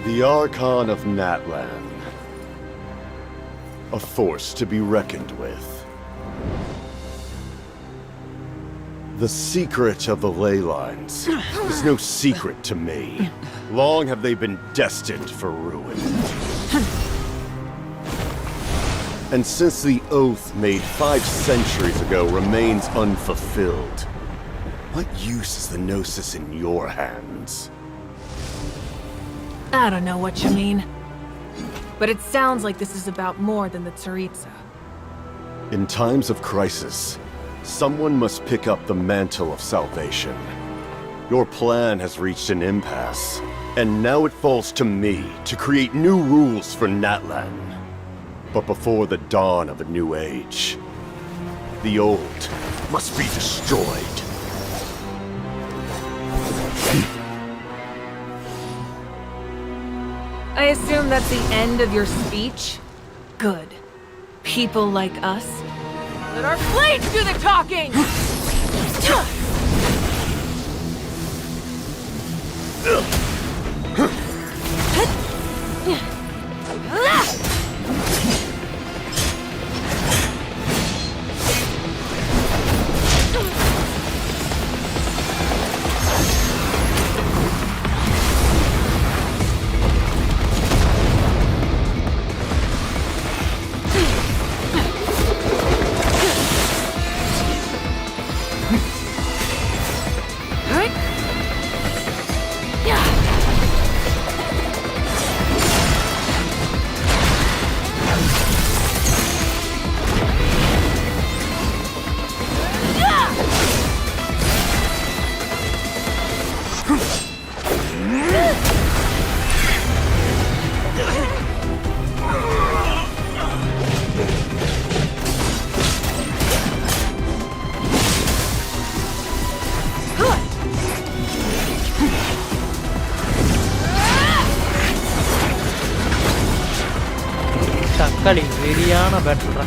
The Archon of Natlan. A force to be reckoned with. The secret of the ley lines is no secret to me. Long have they been destined for ruin. And since the oath made 5 centuries ago remains unfulfilled, what use is the Gnosis in your hands? I don't know what you mean. But it sounds like this is about more than the Tsaritsa. In times of crisis, someone must pick up the mantle of salvation. Your plan has reached an impasse, and now it falls to me to create new rules for Natlan. But before the dawn of a new age, the old must be destroyed. I assume that's the end of your speech? Good. People like us? Let our blades do the talking! தக்காளி வெறியான பேட்டர்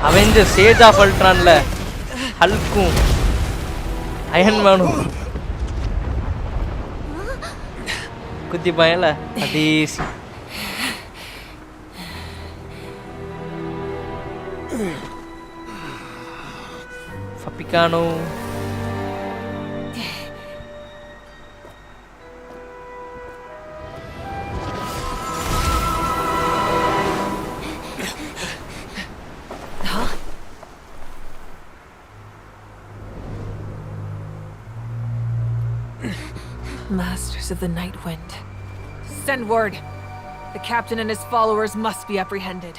avenger age of அல்ட்ரான்ல ஹல்க்கும் iron மேனும் குத்தி பயல அதேசி ஃபபிகானோ Masters of the Night Wind. Send word. The captain and his followers must be apprehended.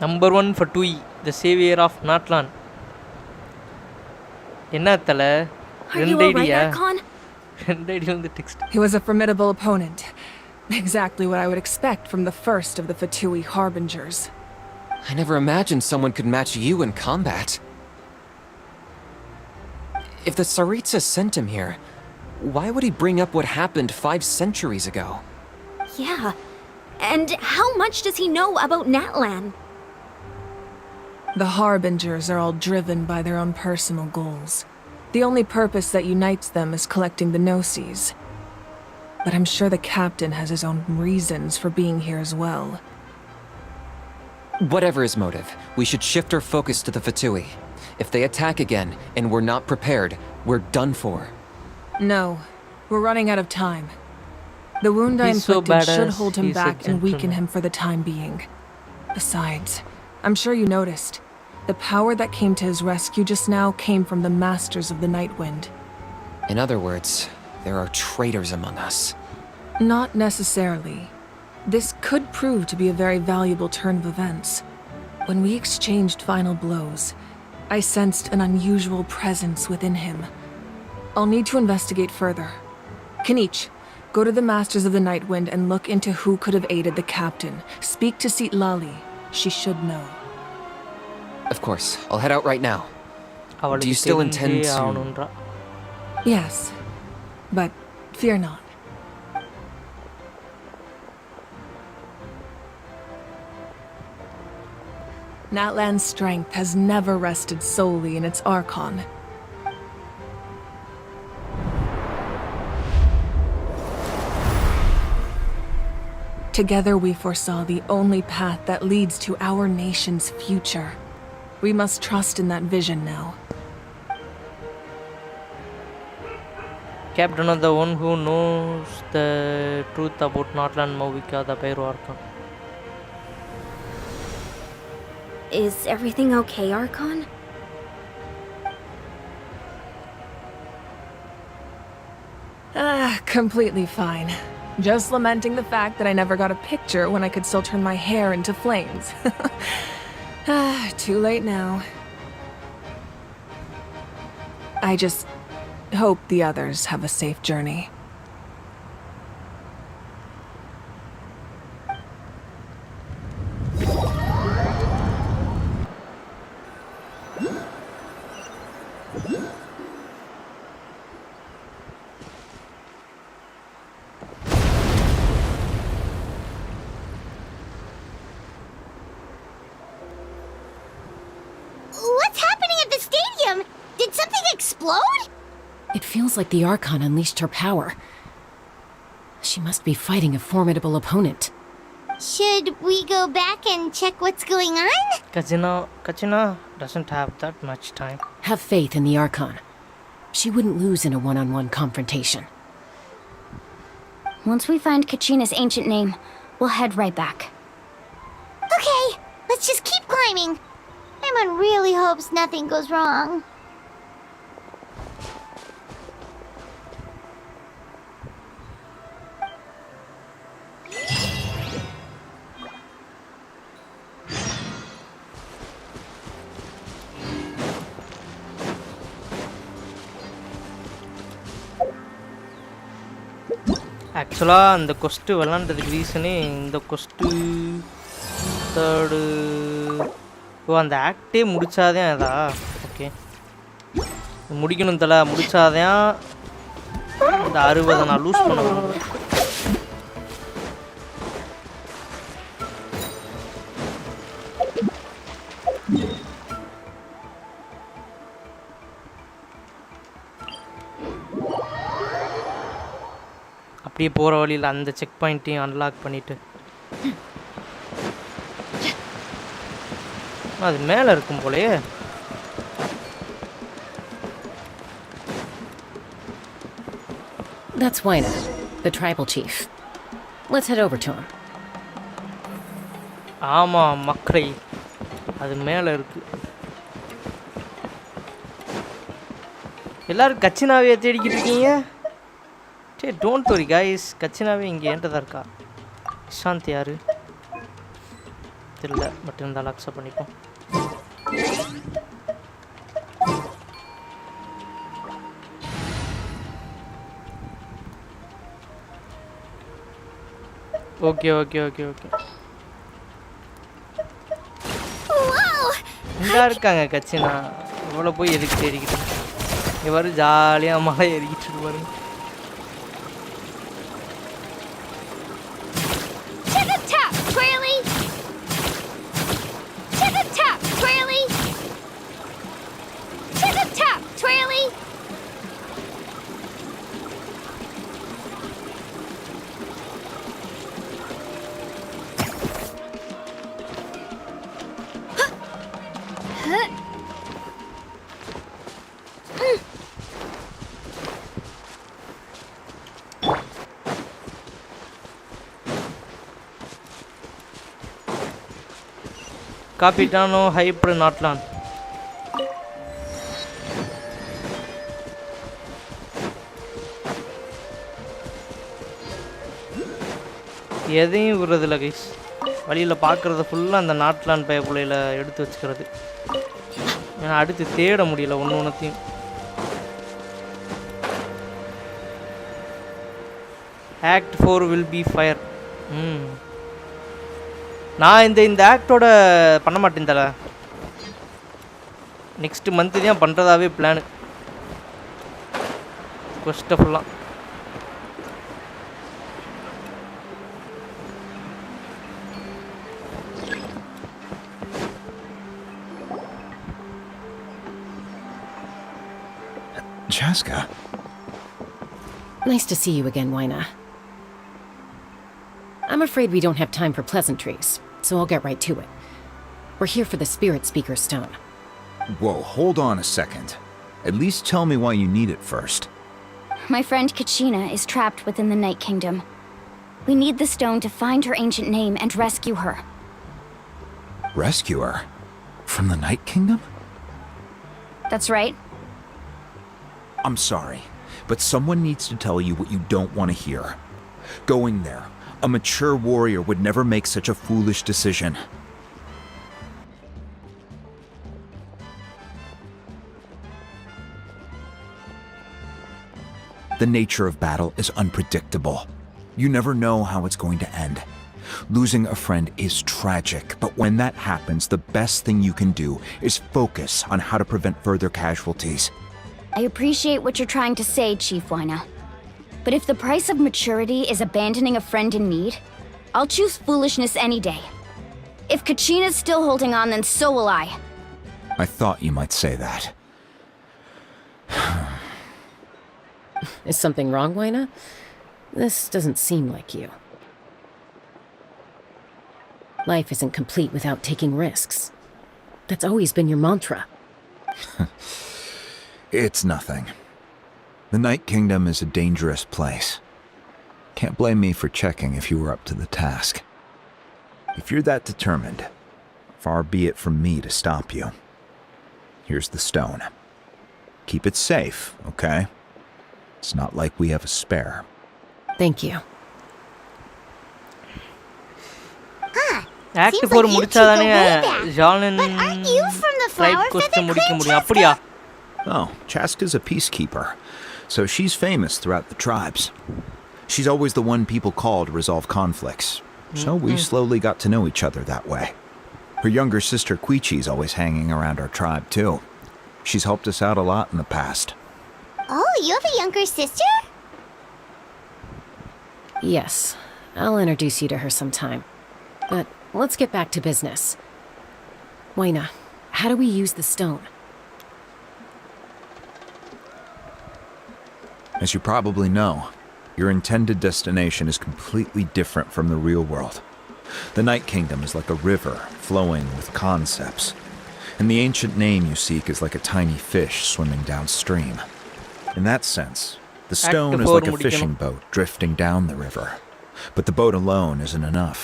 Number 1 for Tui, the savior of Natlan. என்ன தல ரெண்டு ஐடியா ரெண்டு ஐடியா வந்து text. He was a formidable opponent. Exactly what I would expect from the first of the Fatui harbingers. I never imagined someone could match you in combat. If the Tsaritsa sent him here, why would he bring up what happened 5 centuries ago? Yeah. And how much does he know about Natlan? The harbingers are all driven by their own personal goals. The only purpose that unites them is collecting the Gnosis. But I'm sure the captain has his own reasons for being here as well. Whatever his motive, we should shift our focus to the Fatui. If they attack again, and we're not prepared, we're done for. No, we're running out of time. The wound I He's so inflicted should badass, hold him he's a back and weaken gentleman. him for the time being. Besides, I'm sure you noticed, the power that came to his rescue just now came from the Masters of the Nightwind. In other words, there are traitors among us. Not necessarily. This could prove to be a very valuable turn of events. When we exchanged final blows, I sensed an unusual presence within him. I'll need to investigate further. Kanich, go to the Masters of the Nightwind and look into who could have aided the captain. Speak to Lali. She should know. Of course, I'll head out right now. Do அவளுக்கு you still தெரிஞ்சே intend to... ஆகணுன்றா. Yes, but fear not. Natlan's strength has never rested solely in its Archon. Together we foresaw the only path that leads to our nation's future. We must trust in that vision now. Captain of the one who knows the truth about Northland Movika, the Pyro Archon. Is everything okay, Archon? Completely fine. Just lamenting the fact that I never got a picture when I could still turn my hair into flames. Too late now. I just hope the others have a safe journey. What's happening at the stadium? Did something explode? It feels like the Archon unleashed her power. She must be fighting a formidable opponent. Should we go back and check what's going on? Kachina doesn't have that much time. Have faith in the Archon. She wouldn't lose in a one-on-one confrontation. Once we find Kachina's ancient name, we'll head right back. Okay, let's just keep climbing. Emon really hopes nothing goes wrong. ஆக்சுவலாக அந்த cost விளாண்டதுக்கு ரீசனே இந்த cost third அந்த ஆக்டே முடிச்சாதான் அதா okay முடிக்கணும் தலை முடிச்சாதான் இந்த 60 நான் லூஸ் பண்ண முடியும். அப்படியே போகிற வழியில் அந்த செக் பாயிண்ட்டையும் அன்லாக் பண்ணிவிட்டு அது மேலே இருக்கும் போலயே. That's Wyna, the tribal chief. Let's head over to him. ஆமாம் மக்கரை அது மேலே இருக்கு. எல்லாரும் கச்சினாவே தேடிக்கிட்டு இருக்கீங்க. சரி டோன்ட் வரி கைஸ், கச்சினாவே இங்கே ஏன்ட்டு தான் இருக்கா. இஷாந்த் யாரு தெரியல, பட் இருந்தாலும் அக்செப்ட் பண்ணிப்போம். ஓகே ஓகே ஓகே ஓகே இங்கே இருக்காங்க கச்சினா. இவ்வளோ போய் எதுக்கு தேடிக்கிட்டு இவர் ஜாலியாக மழை ஏறிக்கிட்டு இருப்பாரு. Capitano Hyper Notlan. எதையும் விடுறதில்ல கைஸ். வழியில் பார்க்குறது ஃபுல்லாக அந்த நாட்லான் பயக்குள்ளையில் எடுத்து வச்சுக்கிறது. ஏன்னா அடுத்து தேட முடியல ஒன்று ஒன்றுத்தையும். Act 4 will be fire. நான் இந்த ஆக்டோட பண்ண மாட்டேன் தல. நெக்ஸ்ட் மந்த் தான் பண்ணுறதாவே பிளானு. ஃபர்ஸ்ட் ஃபுல்லாக Chaska. Nice to see you again, Wyna. I'm afraid we don't have time for pleasantries, so I'll get right to it. We're here for the Spirit Speaker Stone. Whoa, hold on a second. At least tell me why you need it first. My friend Kachina is trapped within the Night Kingdom. We need the stone to find her ancient name and rescue her. Rescue her? From the Night Kingdom? That's right. I'm sorry, but someone needs to tell you what you don't want to hear. Going there, a mature warrior would never make such a foolish decision. The nature of battle is unpredictable. You never know how it's going to end. Losing a friend is tragic, but when that happens, the best thing you can do is focus on how to prevent further casualties. I appreciate what you're trying to say, Chief Wyna. But if the price of maturity is abandoning a friend in need, I'll choose foolishness any day. If Kachina's still holding on, then so will I. I thought you might say that. Is something wrong, Wyna? This doesn't seem like you. Life isn't complete without taking risks. That's always been your mantra. It's nothing. The Night Kingdom is a dangerous place. Can't blame me for checking if you were up to the task. If you're that determined, far be it from me to stop you. Here's the stone. Keep it safe, okay? It's not like we have a spare. Thank you. Act 4 முடிச்சாதானே ஜாலின் But aren't you from the tribe flower கொஸ்ட் feather முடிக்க clan, முடியும். Chaska? அப்படியா? Oh, Chaska's a peacekeeper, so she's famous throughout the tribes. She's always the one people call to resolve conflicts, so we slowly got to know each other that way. Her younger sister Quichi's always hanging around our tribe too. She's helped us out a lot in the past. Oh, you have a younger sister? Yes, I'll introduce you to her sometime. But let's get back to business. Wyna, how do we use the stone? As you probably know, your intended destination is completely different from the real world. The Night Kingdom is like a river flowing with concepts, and the ancient name you seek is like a tiny fish swimming downstream. In that sense, the stone is like a fishing boat drifting down the river. But the boat alone isn't enough.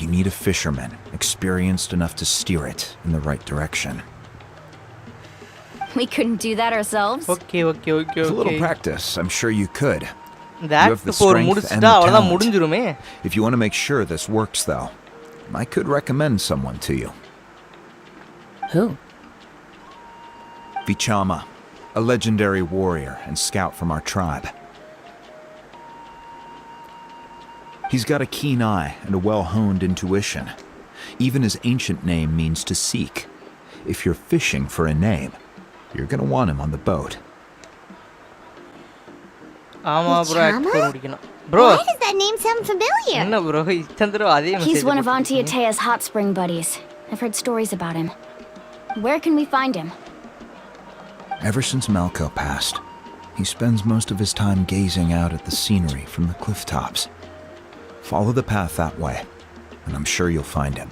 You need a fisherman experienced enough to steer it in the right direction. We couldn't do that ourselves. Okay. With a little practice, I'm sure you could. இந்த You have act the 4 strength and முடிச்சிட்டா the அவ்வளவுதான் talent. முடிஞ்சிருமே. If you want to make sure this works, though, I could recommend someone to you. Who? Vichama, a legendary warrior and scout from our tribe. He's got a keen eye and a well-honed intuition. Even his ancient name means to seek. If you're fishing for a name, you're gonna want him on the boat. ஆமா bro act 4 முடிக்கணும். Bro, why does that name sound familiar? என்ன bro இத்தனை அதே message. He's one of Auntie Atea's hot spring buddies. I've heard stories about him. Where can we find him? Ever since Malco passed, he spends most of his time gazing out at the scenery from the cliff tops. Follow the path that way, and I'm sure you'll find him.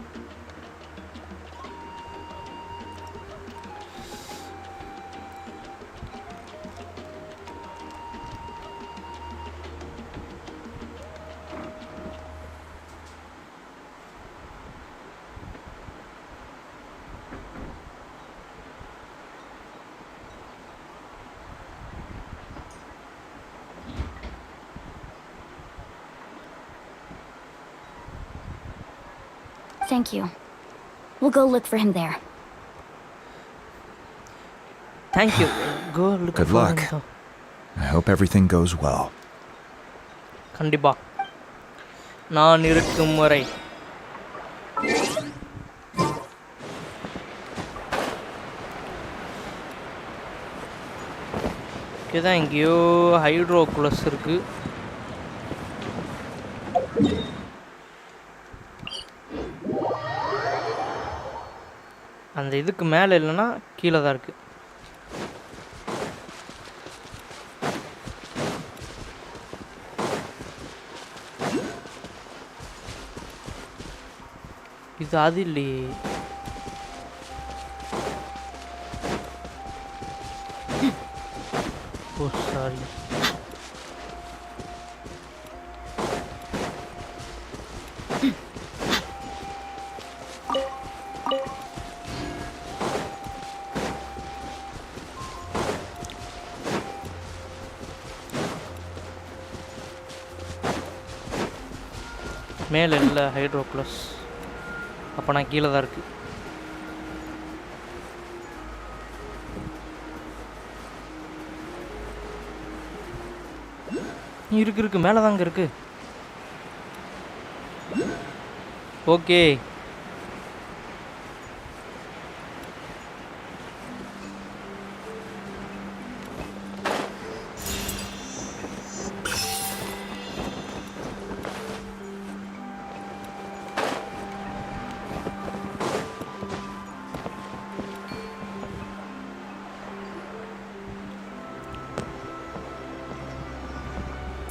Thank you. We'll go look for him there. Thank you. Go look Good for luck. him. I hope everything goes well. கண்டிப்பா நான் இருக்கும் வரை. இதான் எங்கேயோ ஹைட்ரோகுலஸ் இருக்கு. அந்த இதுக்கு மேலே இல்லைன்னா கீழே தான் இருக்கு. இது அது இல்லையே. ஓ சாரி. மேலே இல்லை ஹைட்ரோகுலஸ். அப்போ நான் கீழே தான் இருக்கு. இருக்கு மேலே தாங்க இருக்கு. Okay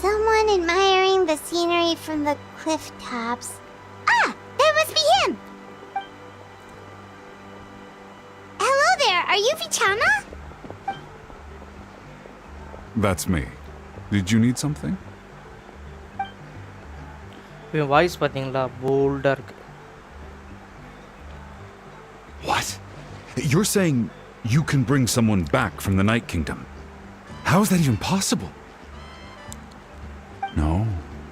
Someone admiring the scenery from the cliff tops. Ah, that must be him! Hello there, are you Vichama? That's me. Did you need something? இவன் வாய்ஸ் பார்த்தீங்களா போல்டாக இருக்கு. What? You're saying you can bring someone back from the Night Kingdom? How is that even possible? No,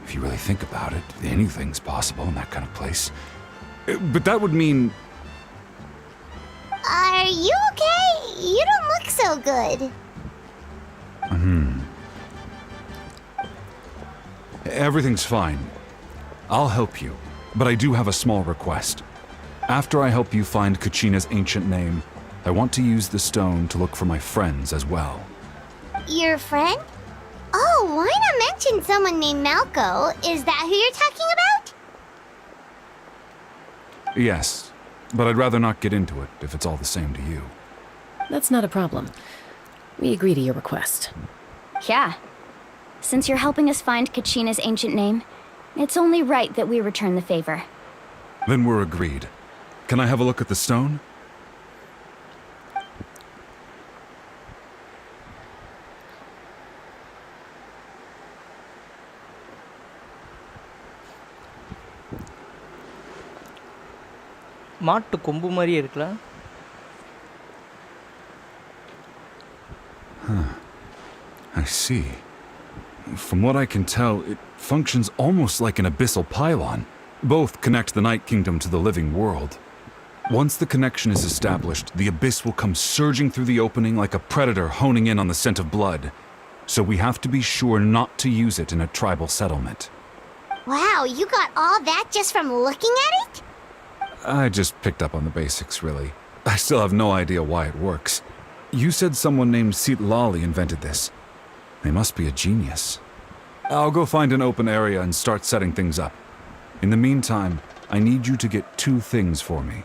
if you really think about it, anything's possible in that kind of place. But that would mean... Are you okay? You don't look so good. Everything's fine. I'll help you, but I do have a small request. After I help you find Kachina's ancient name, I want to use the stone to look for my friends as well. Your friend? Oh, why not mention someone named Malco? Is that who you're talking about? Yes, but I'd rather not get into it if it's all the same to you. That's not a problem. We agree to your request. Yeah. Since you're helping us find Kachina's ancient name, it's only right that we return the favor. Then we're agreed. Can I have a look at the stone? மாட்டு கொம்பு மாதிரியே இருக்குல்ல. I see. From what I can tell, it functions almost like an abyssal pylon. Both connect the Night Kingdom to the living world. Once the connection is established, the abyss will come surging through the opening like a predator honing in on the scent of blood. So we have to be sure not to use it in a tribal settlement. Wow, you got all that just from looking at it? I just picked up on the basics, really. I still have no idea why it works. You said someone named Lali invented this. They must be a genius. I'll go find an open area and start setting things up. In the meantime, I need you to get 2 things for me.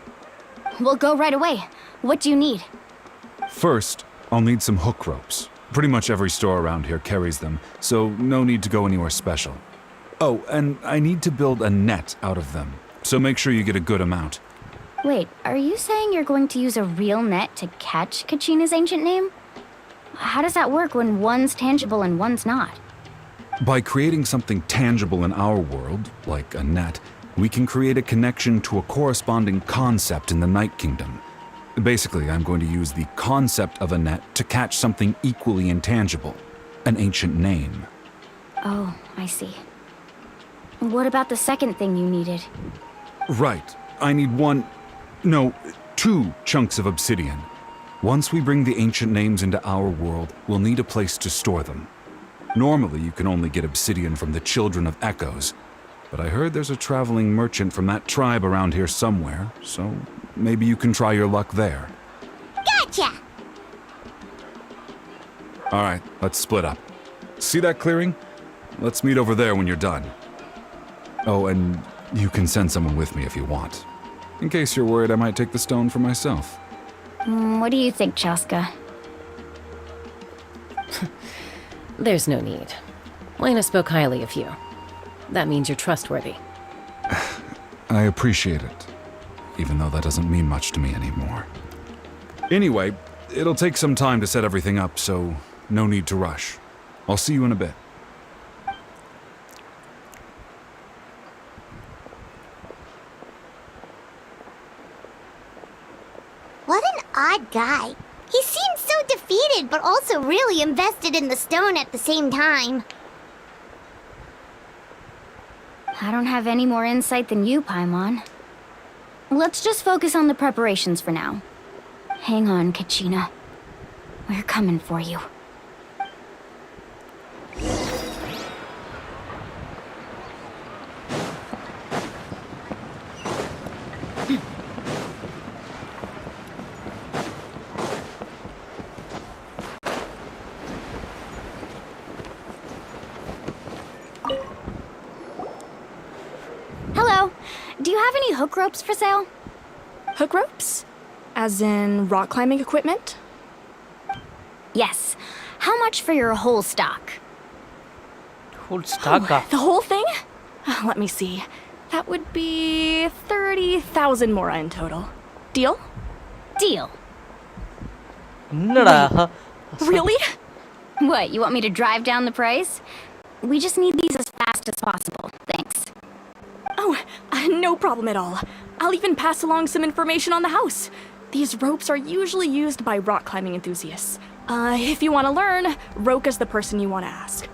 We'll go right away. What do you need? First, I'll need some hook ropes. Pretty much every store around here carries them, so no need to go anywhere special. Oh, and I need to build a net out of them, so make sure you get a good amount. Wait, are you saying you're going to use a real net to catch Kachina's ancient name? How does that work when one's tangible and one's not? By creating something tangible in our world, like a net, we can create a connection to a corresponding concept in the Night Kingdom. Basically, I'm going to use the concept of a net to catch something equally intangible, an ancient name. Oh, I see. What about the second thing you needed? Right. I need two chunks of obsidian. Once we bring the ancient names into our world, we'll need a place to store them. Normally, you can only get obsidian from the Children of Echoes, but I heard there's a traveling merchant from that tribe around here somewhere, so maybe you can try your luck there. Gotcha! Alright, let's split up. See that clearing? Let's meet over there when you're done. Oh, and you can send someone with me if you want. In case you're worried I might take the stone for myself. What do you think, Chaska? There's no need. Lena spoke highly of you. That means you're trustworthy. I appreciate it, even though that doesn't mean much to me anymore. Anyway, it'll take some time to set everything up, so no need to rush. I'll see you in a bit. What an odd guy. He seems so defeated, but also really invested in the stone at the same time. I don't have any more insight than you, Paimon. Let's just focus on the preparations for now. Hang on, Kachina. We're coming for you. Hello. Do you have any hook ropes for sale? Hook ropes? As in rock climbing equipment? Yes. How much for your whole stock? Whole stock? The whole thing? Let me see. That would be 30,000 mora in total. Deal? Deal. Really? What, you want me to drive down the price? We just need these as fast as possible. Thanks. Oh, no problem at all. I'll even pass along some information on the house. These ropes are usually used by rock climbing enthusiasts. If you want to learn, Roka's the person you want to ask.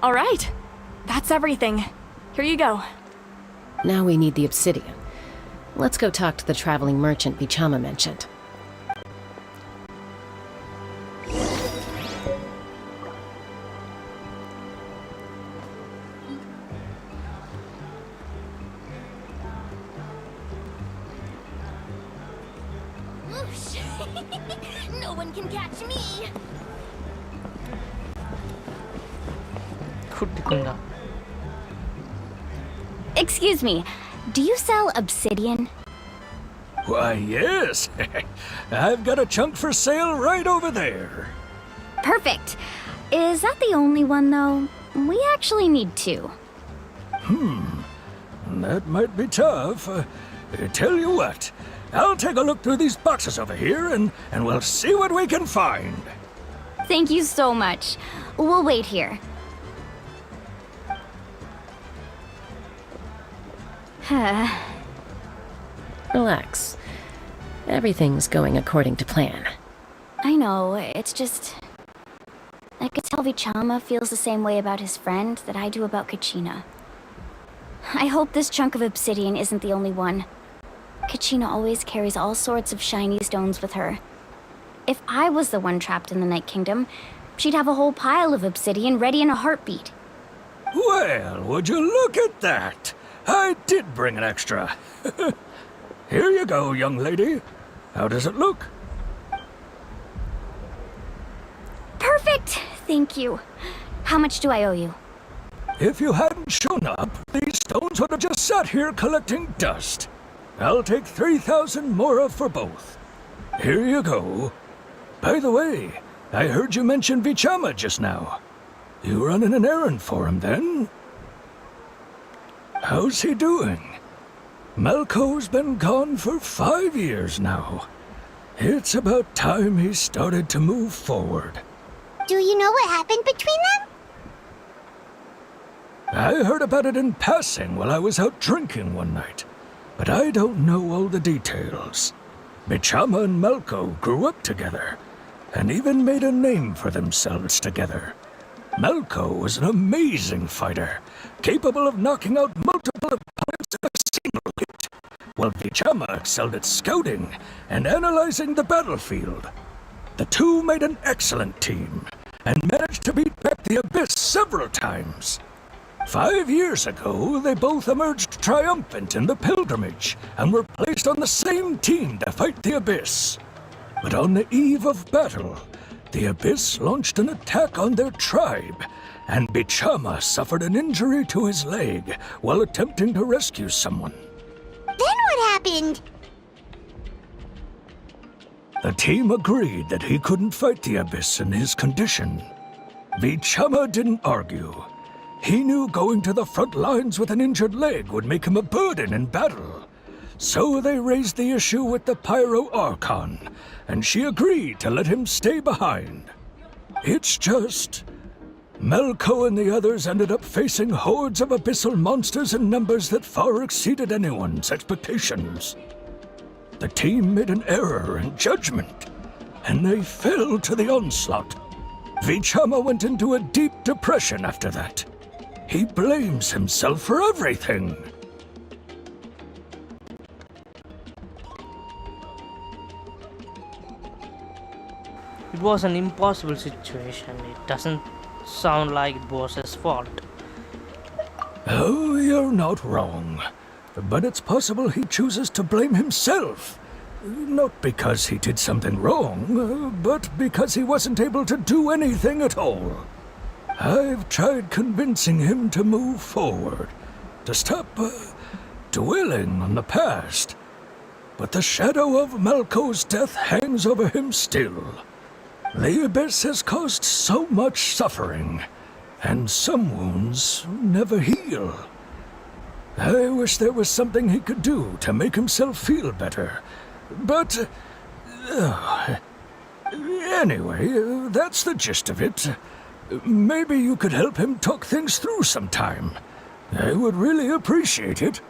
All right. That's everything. Here you go. Now we need the obsidian. Let's go talk to the traveling merchant Bichama mentioned. Whoosh! No one can catch me! Excuse me, do you sell obsidian? Why, yes. I've got a chunk for sale right over there. Perfect. Is that the only one, though? We actually need two. That might be tough. Tell you what, I'll take a look through these boxes over here and we'll see what we can find. Thank you so much. We'll wait here. Relax. Everything's going according to plan. I know, it's just... I could tell Bichama feels the same way about his friend that I do about Kachina. I hope this chunk of obsidian isn't the only one. Kachina always carries all sorts of shiny stones with her. If I was the one trapped in the Night Kingdom, she'd have a whole pile of obsidian ready in a heartbeat. Well, would you look at that? I did bring an extra. Here you go, young lady. How does it look? Perfect! Thank you. How much do I owe you? If you hadn't shown up, these stones would have just sat here collecting dust. I'll take 3,000 mora for both. Here you go. By the way, I heard you mention Bichama just now. You running an errand for him, then? How's he doing? Malco's been gone for 5 years now. It's about time he started to move forward. Do you know what happened between them? I heard about it in passing while I was out drinking one night, but I don't know all the details. Bichama and Malco grew up together, and even made a name for themselves together. Malco was an amazing fighter, capable of knocking out multiple opponents in a single while Bgmi excelled at scouting and analyzing the battlefield. The two made an excellent team and managed to beat back the Abyss several times. 5 years ago, they both emerged triumphant in the pilgrimage and were placed on the same team to fight the Abyss. But on the eve of battle, the Abyss launched an attack on their tribe, and Bgmi suffered an injury to his leg while attempting to rescue someone. Then what happened? The team agreed that he couldn't fight the Abyss in his condition. Bgmi didn't argue. He knew going to the front lines with an injured leg would make him a burden in battle. So they raised the issue with the Pyro Archon, and she agreed to let him stay behind. It's just... Melko and the others ended up facing hordes of abyssal monsters in numbers that far exceeded anyone's expectations. The team made an error in judgment, and they fell to the onslaught. Bgmi went into a deep depression after that. He blames himself for everything. It was an impossible situation. It doesn't sound like it was his fault. Oh, you're not wrong. But it's possible he chooses to blame himself. Not because he did something wrong, but because he wasn't able to do anything at all. I've tried convincing him to move forward, to stop dwelling on the past. But the shadow of Melko's death hangs over him still. The Abyss has caused so much suffering, and some wounds never heal. I wish there was something he could do to make himself feel better. But... anyway, that's the gist of it. Maybe you could help him talk things through sometime. I would really appreciate it.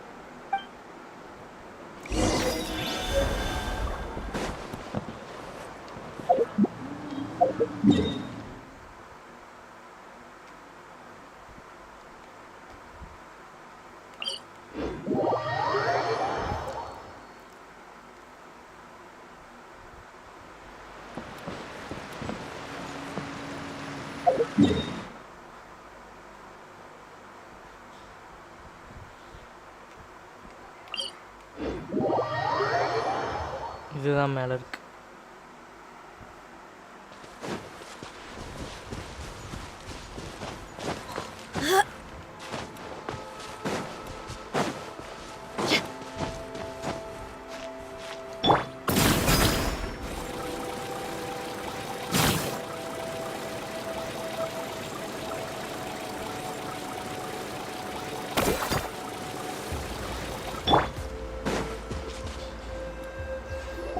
இதுதான் மேல இருக்கு.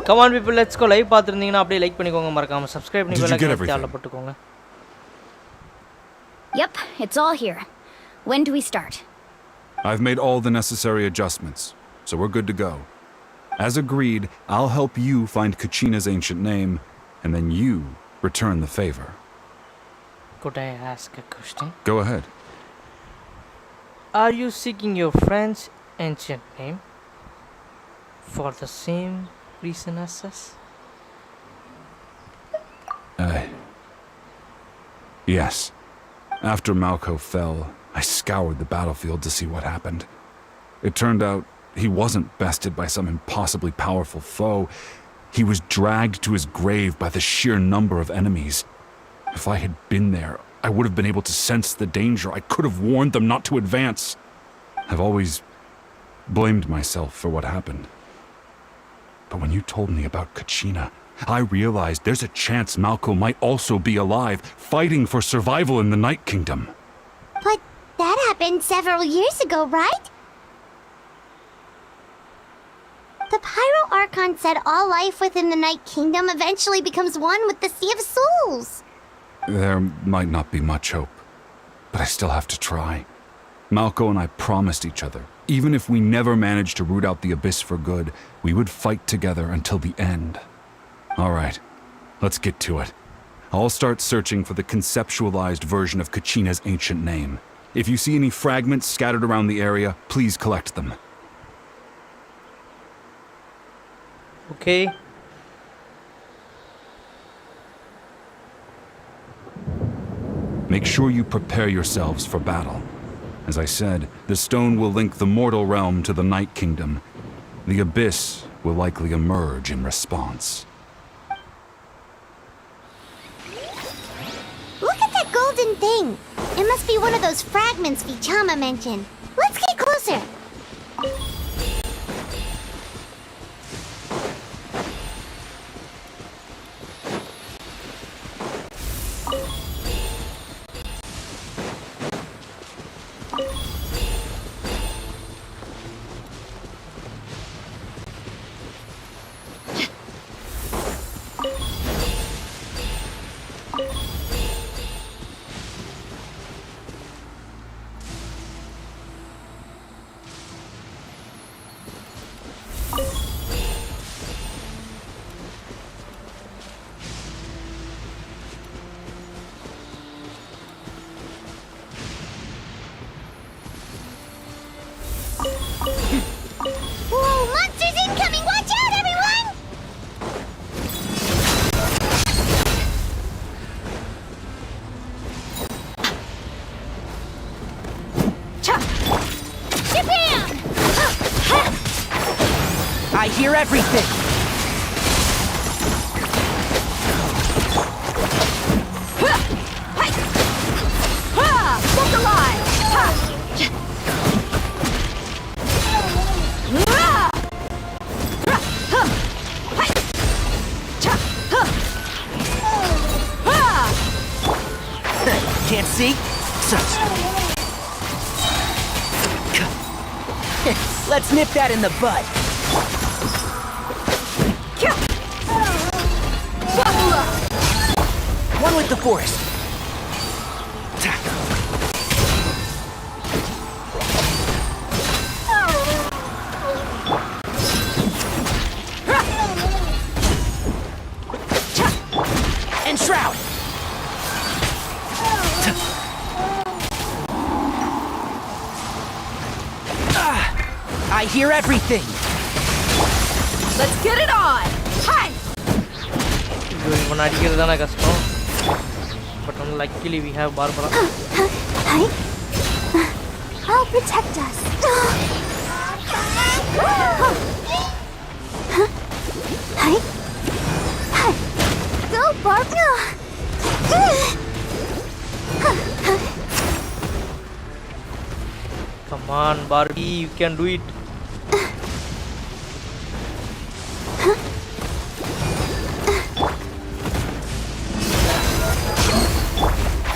Come on people, let's go. Live பாத்துறீங்கன்னா அப்படியே like பண்ணிக்கோங்க, மறக்காம subscribe பண்ணி bell ஐகானை ஆல்ல போட்டுக்கோங்க. Yep, it's all here. When do we start? I've made all the necessary adjustments, so we're good to go. As agreed, I'll help you find Kachina's ancient name, and then you return the favor. Could I ask a question? Go ahead. Are you seeking your friend's ancient name for the same reason as us? Yes. After Malko fell, I scoured the battlefield to see what happened. It turned out he wasn't bested by some impossibly powerful foe. He was dragged to his grave by the sheer number of enemies. If I had been there, I would have been able to sense the danger. I could have warned them not to advance. I've always blamed myself for what happened. But when you told me about Kachina, I realized there's a chance Malko might also be alive, fighting for survival in the Night Kingdom. But that happened several years ago, right? The Pyro Archon said all life within the Night Kingdom eventually becomes one with the Sea of Souls. There might not be much hope, but I still have to try. Malko and I promised each other, even if we never managed to root out the Abyss for good, we would fight together until the end. All right, let's get to it. I'll start searching for the conceptualized version of Kachina's ancient name. If you see any fragments scattered around the area, please collect them. Okay. Make sure you prepare yourselves for battle. As I said, the stone will link the mortal realm to the Night Kingdom. The Abyss will likely emerge in response. Look at that golden thing! It must be one of those fragments Vichama mentioned. Let's get closer! Whoa, monsters incoming! Watch out, everyone! Shabam! I hear everything. Look alive! Can't see? Let's nip that in the bud. One with the forest. And shroud. I hear everything. Let's get it on! Hi! இவன் அடிக்கிறதுதான கஷ்டம். But luckily we have Barbara. I'll protect us. Go, Barbara! Come on, Barbie, you can do it.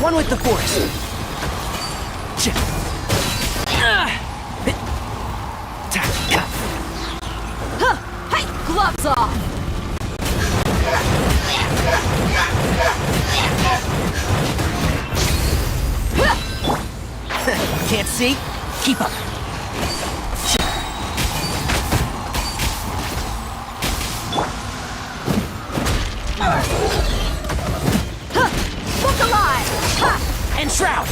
One with the force. Gloves off! Can't see? Keep up. Look alive! And shroud.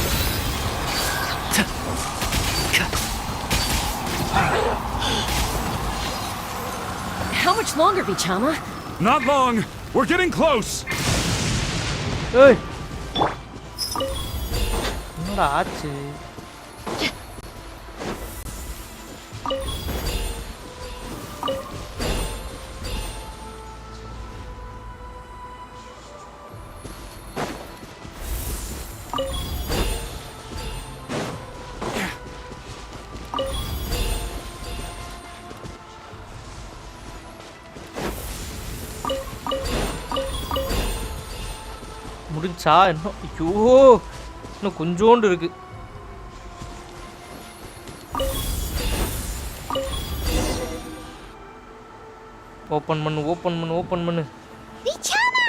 How much longer, Vichama? Not long! We're getting close! Hey! என்னடா ஆச்சு? முடிஞ்சா இன்னும் ஐயோ இன்னும் கொஞ்சோண்டு இருக்கு. Open பண்ணு open பண்ணு ஓபன் பண்ணு. Vichama!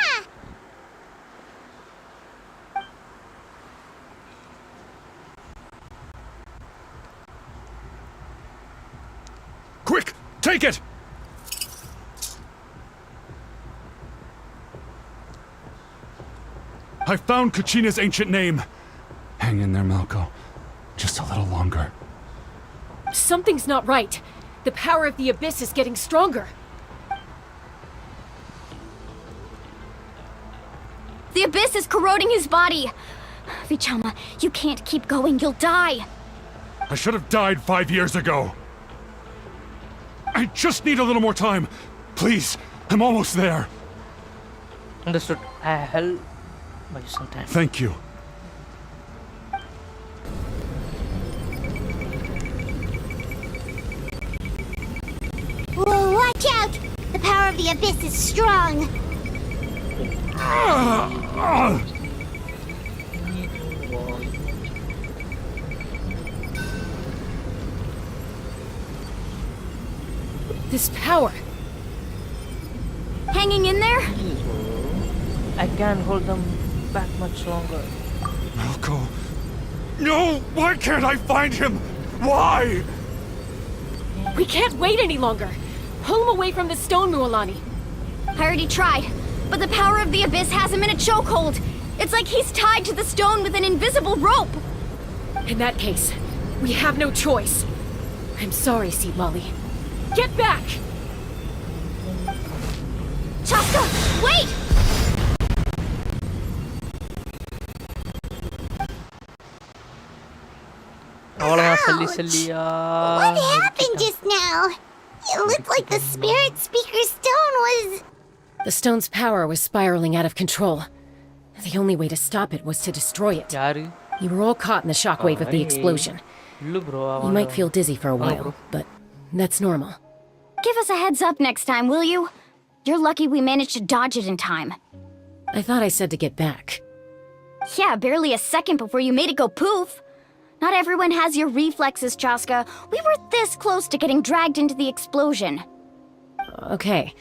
Quick! Take it! I found Kachina's ancient name. Hang in there, Malco. Just a little longer. Something's not right. The power of the Abyss is getting stronger. The abyss is corroding his body. Vichama, you can't keep going. You'll die. I should have died 5 years ago. I just need a little more time. Please, I'm almost there. Understood. I'll buy some time. Thank you. Whoa, watch out! The power of the abyss is strong. This power. Hanging in there? I can't hold them back much longer. Malko. No! Why can't I find him? Why? We can't wait any longer. Pull him away from the stone, Mualani. I already tried, but the power of the abyss has him in a chokehold. It's like he's tied to the stone with an invisible rope. In that case, we have no choice. I'm sorry, Seed Molly. Get back! Chaska, wait! What happened just now? It looked like the spirit speaker stone was... The stone's power was spiraling out of control. The only way to stop it was to destroy it. You were all caught in the shockwave of the explosion. You might feel dizzy for a while, but that's normal. Give us a heads up next time, will you? You're lucky we managed to dodge it in time. I thought I said to get back. Yeah, barely a second before you made it go poof. Not everyone has your reflexes, Chaska. We were this close to getting dragged into the explosion. Okay,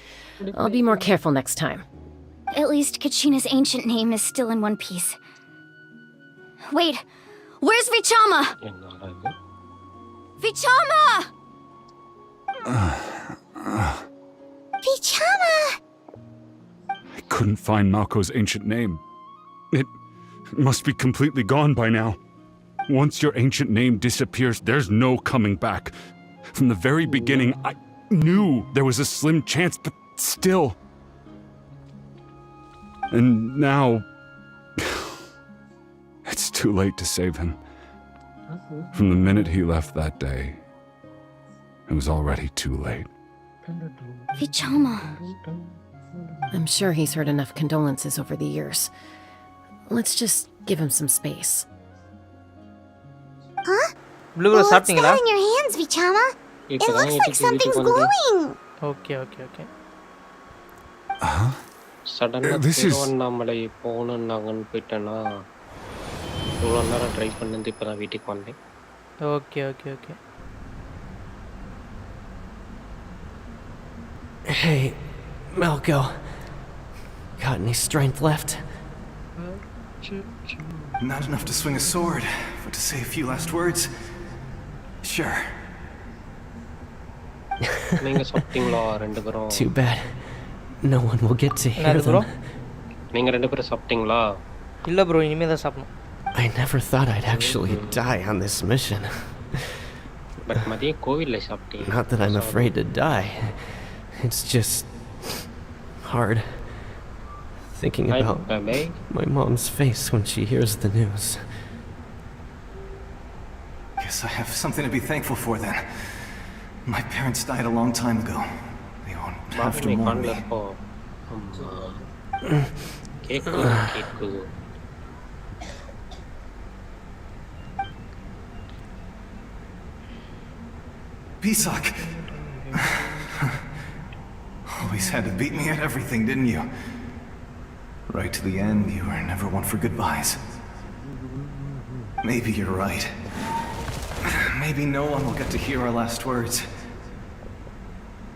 I'll be more careful next time. At least Kachina's ancient name is still in one piece. Wait, where's Vichama? Vichama! Vichama! I couldn't find Malko's ancient name. It must be completely gone by now. Once your ancient name disappears, there's no coming back. From the very beginning, I knew there was a slim chance, but still. And now... it's too late to save him. From the minute he left that day, it was already too late. Vichama. I'm sure he's heard enough condolences over the years. Let's just give him some space. Huh? What's that in your hands, Vichama? It looks like something's glowing. Okay. This is... Okay. Hey, Malko. Got any strength left? Not enough to swing a sword, but to say a few last words? Sure. Too bad. No one will get to hear them. I never thought I'd actually die on this mission. Not that I'm afraid to die. It's just hard thinking about my mom's face when she hears the news. Guess I have something to be thankful for then. My parents died a long time ago. They won't have to mourn me. Pisak! Always had to beat me at everything, didn't you? Right to the end, you were never one for goodbyes. Maybe you're right. Maybe no one will get to hear our last words.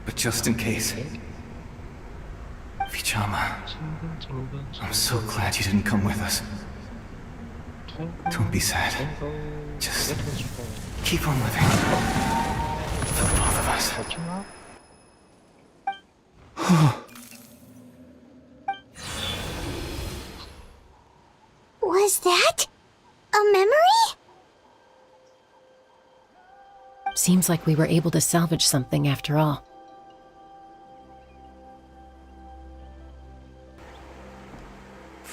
But just in case... Vichama, I'm so glad you didn't come with us. Don't be sad. Just keep on living. For the both of us. Was that a memory? Seems like we were able to salvage something after all.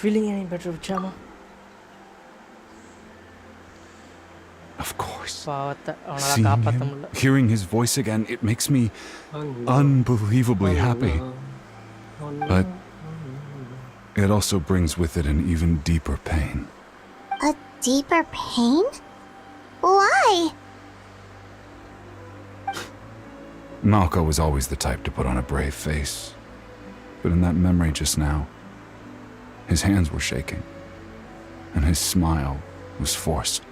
feeling any better, Vichama? Of course. പാവത്തെ അവനെ Seeing കാപ്പാത്ത him, മുള്ള hearing his voice again, it makes me unbelievably happy. But it also brings with it an even deeper pain. A deeper pain? Why? Malco was always the type to put on a brave face. But in that memory just now, his hands were shaking, and his smile was forced.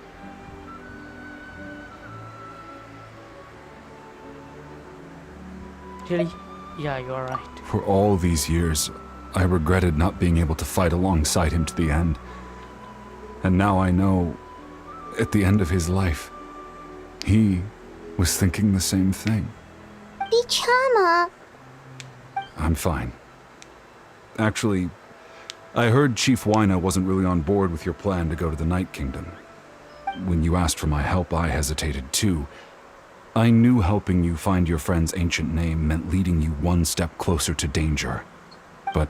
Really? Yeah, you're right. For all these years, I regretted not being able to fight alongside him to the end. And now I know, at the end of his life, he was thinking the same thing. Vichama. I'm fine. Actually, I heard Chief Wyna wasn't really on board with your plan to go to the Night Kingdom. When you asked for my help, I hesitated too. I knew helping you find your friend's ancient name meant leading you one step closer to danger. But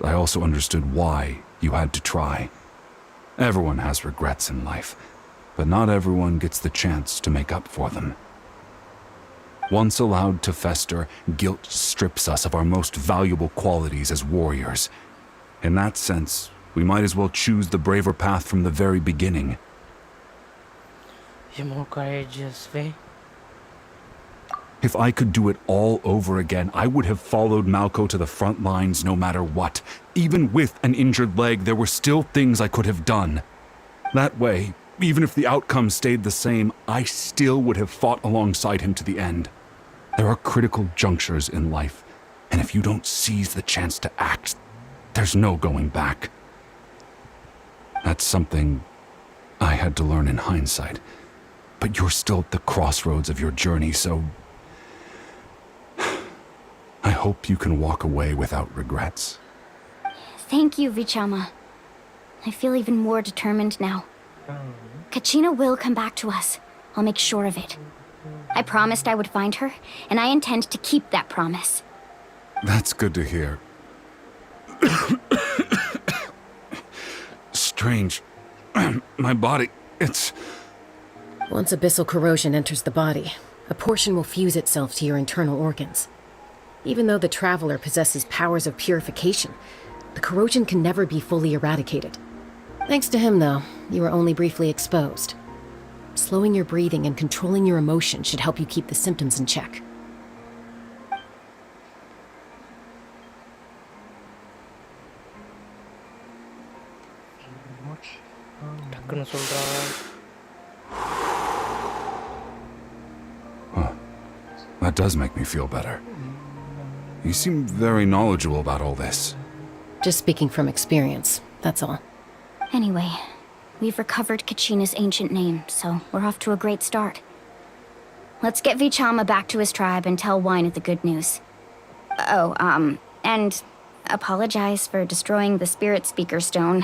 I also understood why you had to try. Everyone has regrets in life, but not everyone gets the chance to make up for them. Once allowed to fester, guilt strips us of our most valuable qualities as warriors. In that sense, we might as well choose the braver path from the very beginning. A more courageous way. If I could do it all over again, I would have followed Malco to the front lines no matter what. Even with an injured leg, there were still things I could have done. That way, even if the outcome stayed the same, I still would have fought alongside him to the end. There are critical junctures in life, and if you don't seize the chance to act, there's no going back. That's something I had to learn in hindsight. But you're still at the crossroads of your journey, so I hope you can walk away without regrets. Thank you, Vichama. I feel even more determined now. Kachina will come back to us. I'll make sure of it. I promised I would find her, and I intend to keep that promise. That's good to hear. Strange. My body, it's... Once abyssal corrosion enters the body, a portion will fuse itself to your internal organs. Even though the Traveler possesses powers of purification, the corrosion can never be fully eradicated. Thanks to him, though, you were only briefly exposed. Slowing your breathing and controlling your emotions should help you keep the symptoms in check. டக்குன்னு சொல்றா. That does make me feel better. You seem very knowledgeable about all this. Just speaking from experience, that's all. Anyway, we've recovered Kachina's ancient name, so we're off to a great start. Let's get Vichama back to his tribe and tell Wyna the good news. Oh, and apologize for destroying the Spirit Speaker Stone.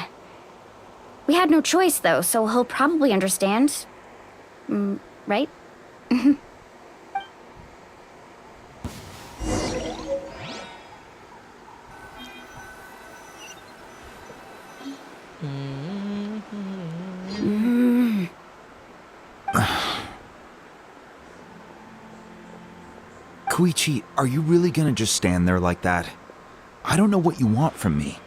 We had no choice, though, so he'll probably understand. Right? Koichi, are you really gonna just stand there like that? I don't know what you want from me.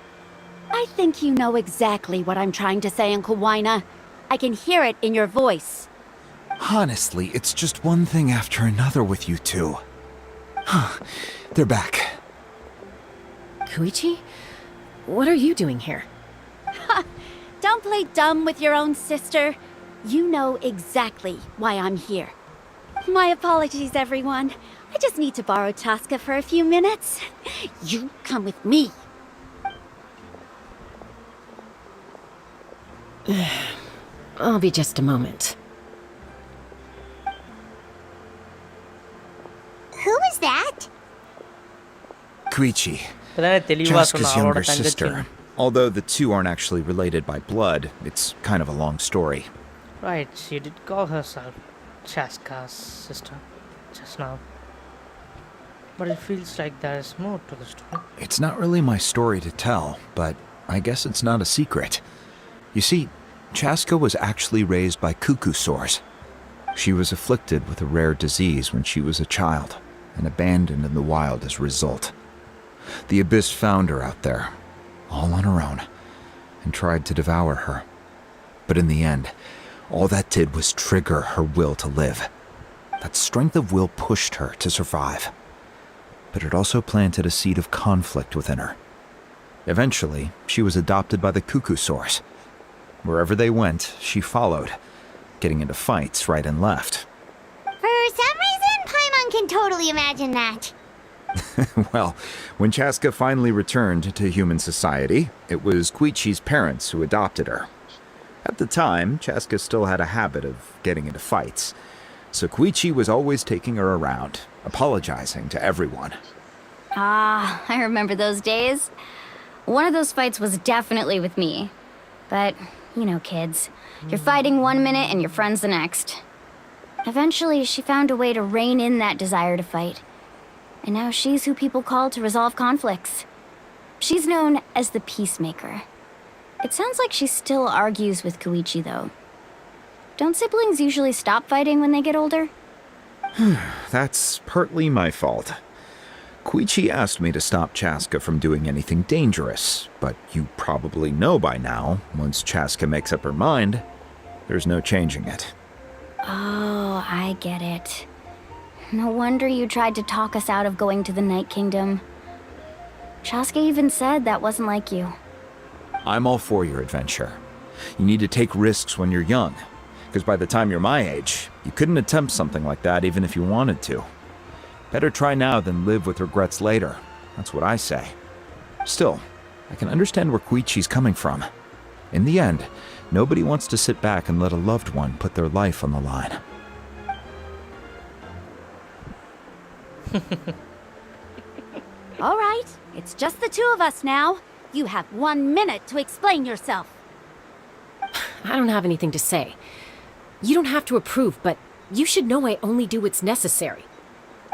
I think you know exactly what I'm trying to say, Uncle Wyna. I can hear it in your voice. Honestly, it's just one thing after another with you two. They're back. Koichi? What are you doing here? Don't play dumb with your own sister. You know exactly why I'm here. My apologies, everyone. I just need to borrow Tosca for a few minutes. You come with me. I'll be just a moment. Who is that? Koichi, தெளிவா Jessica's சொன்னா அவளோட younger தங்கச்சி. sister. Although the two aren't actually related by blood, it's kind of a long story. Right, she did call herself Chaska's sister just now. But it feels like there is more to the story. It's not really my story to tell, but I guess it's not a secret. You see, Chaska was actually raised by cuckoo sores. She was afflicted with a rare disease when she was a child and abandoned in the wild as a result. The Abyss found her out there, all on her own, and tried to devour her. But in the end, all that did was trigger her will to live. That strength of will pushed her to survive. But it also planted a seed of conflict within her. Eventually, she was adopted by the cuckoo sores. Wherever they went, she followed, getting into fights right and left. For some reason, Paimon can totally imagine that. Well, when Chaska finally returned to human society, it was Koichi's parents who adopted her. At the time, Chaska still had a habit of getting into fights, so Koichi was always taking her around, apologizing to everyone. Ah, I remember those days. One of those fights was definitely with me. But, you know, kids. You're fighting one minute and your friend's the next. Eventually, she found a way to rein in that desire to fight. And now she's who people call to resolve conflicts. She's known as the Peacemaker. It sounds like she still argues with Koichi, though. Don't siblings usually stop fighting when they get older? That's partly my fault. Koichi asked me to stop Chaska from doing anything dangerous, but you probably know by now, once Chaska makes up her mind, there's no changing it. Oh, I get it. No wonder you tried to talk us out of going to the Night Kingdom. Chaska even said that wasn't like you. I'm all for your adventure. You need to take risks when you're young, because by the time you're my age, you couldn't attempt something like that even if you wanted to. Better try now than live with regrets later. That's what I say. Still, I can understand where Koichi's coming from. In the end, nobody wants to sit back and let a loved one put their life on the line. All right, it's just the two of us now. You have 1 minute to explain yourself. I don't have anything to say. You don't have to approve, but you should know I only do what's necessary.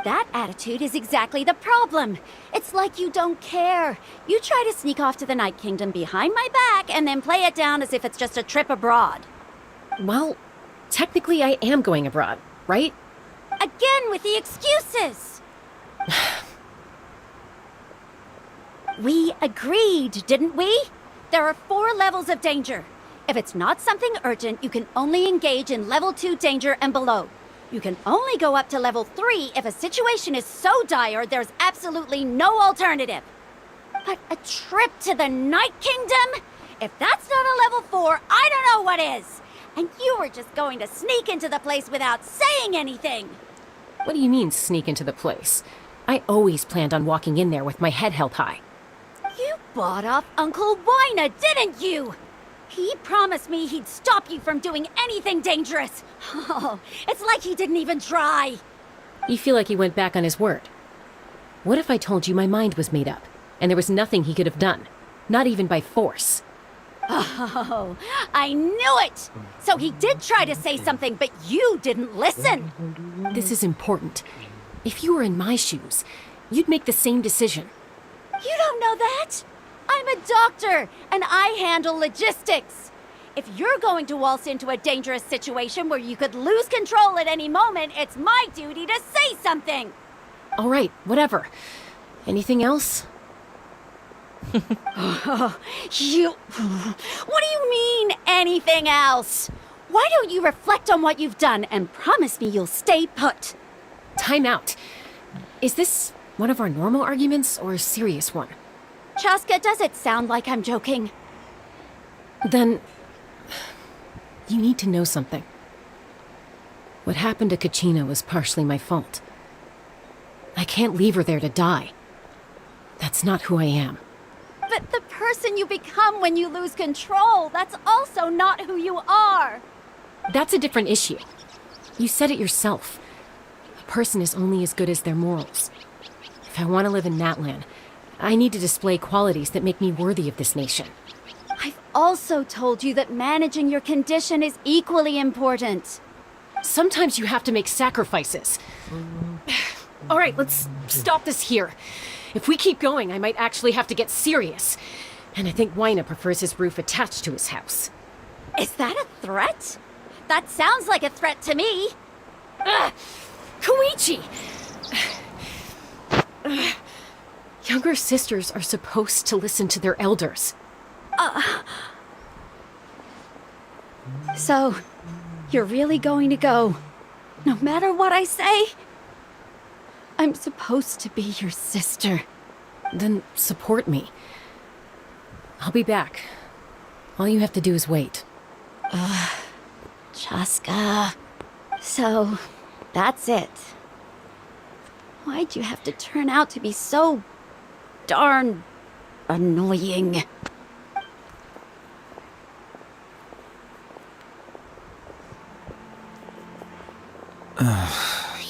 That attitude is exactly the problem. It's like you don't care. You try to sneak off to the Night Kingdom behind my back and then play it down as if it's just a trip abroad. Well, technically I am going abroad, right? Again with the excuses! We agreed, didn't we? There are 4 levels of danger. If it's not something urgent, you can only engage in level 2 danger and below. You can only go up to level 3 if a situation is so dire there's absolutely no alternative. But a trip to the Night Kingdom? If that's not a level 4, I don't know what is. And you were just going to sneak into the place without saying anything. What do you mean, sneak into the place? I always planned on walking in there with my head held high. You bought off Uncle Wina, didn't you? He promised me he'd stop you from doing anything dangerous. Oh, it's like he didn't even try. You feel like he went back on his word. What if I told you my mind was made up, and there was nothing he could have done? Not even by force. Oh, I knew it! So he did try to say something, but you didn't listen. This is important. If you were in my shoes, you'd make the same decision. You don't know that? I'm a doctor, and I handle logistics. If you're going to waltz into a dangerous situation where you could lose control at any moment, it's my duty to say something. All right, whatever. Anything else? What do you mean, anything else? Why don't you reflect on what you've done and promise me you'll stay put? Time out. Is this one of our normal arguments or a serious one? Chaska, does it sound like I'm joking? Then you need to know something. What happened to Kachina was partially my fault. I can't leave her there to die. That's not who I am. But the person you become when you lose control, that's also not who you are. That's a different issue. You said it yourself. A person is only as good as their morals. If I want to live in Natlan, I need to display qualities that make me worthy of this nation. I've also told you that managing your condition is equally important. Sometimes you have to make sacrifices. All right, let's stop this here. If we keep going, I might actually have to get serious. And I think Wyna prefers his roof attached to his house. Is that a threat? That sounds like a threat to me. Koichi! Younger sisters are supposed to listen to their elders. So, you're really going to go, no matter what I say? I'm supposed to be your sister. Then support me. I'll be back. All you have to do is wait. Chaska. So, that's it. Why'd you have to turn out to be so darn annoying?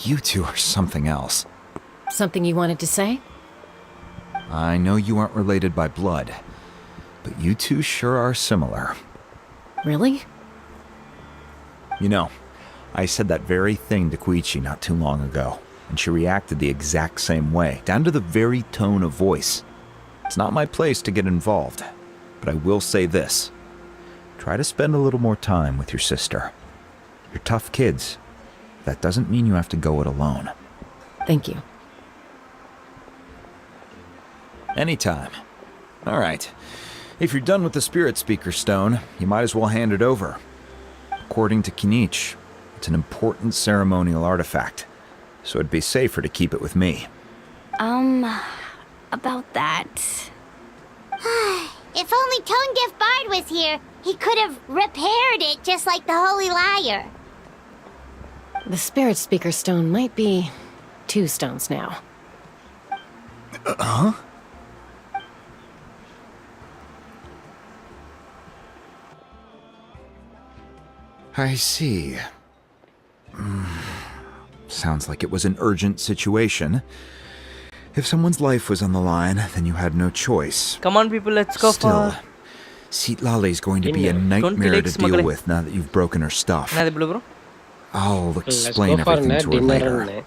You two are something else. Something you wanted to say? I know you aren't related by blood, but you two sure are similar. Really? You know, I said that very thing to Koichi not too long ago, and she reacted the exact same way, down to the very tone of voice. It's not my place to get involved, but I will say this. Try to spend a little more time with your sister. You're tough kids. That doesn't mean you have to go it alone. Thank you. Anytime. All right. If you're done with the Spirit Speaker Stone, you might as well hand it over. According to Kinich, it's an important ceremonial artifact, so it'd be safer to keep it with me. About that. If only Tone-Deaf Bard was here, he could have repaired it just like the Holy Liar. The Spirit Speaker Stone might be 2 stones now. Huh? I see. Sounds like it was an urgent situation. If someone's life was on the line, then you had no choice. Come on, people, let's go. Still, Seatlali's going to be a nightmare to deal with now that you've broken her stuff. I'll explain everything to her later.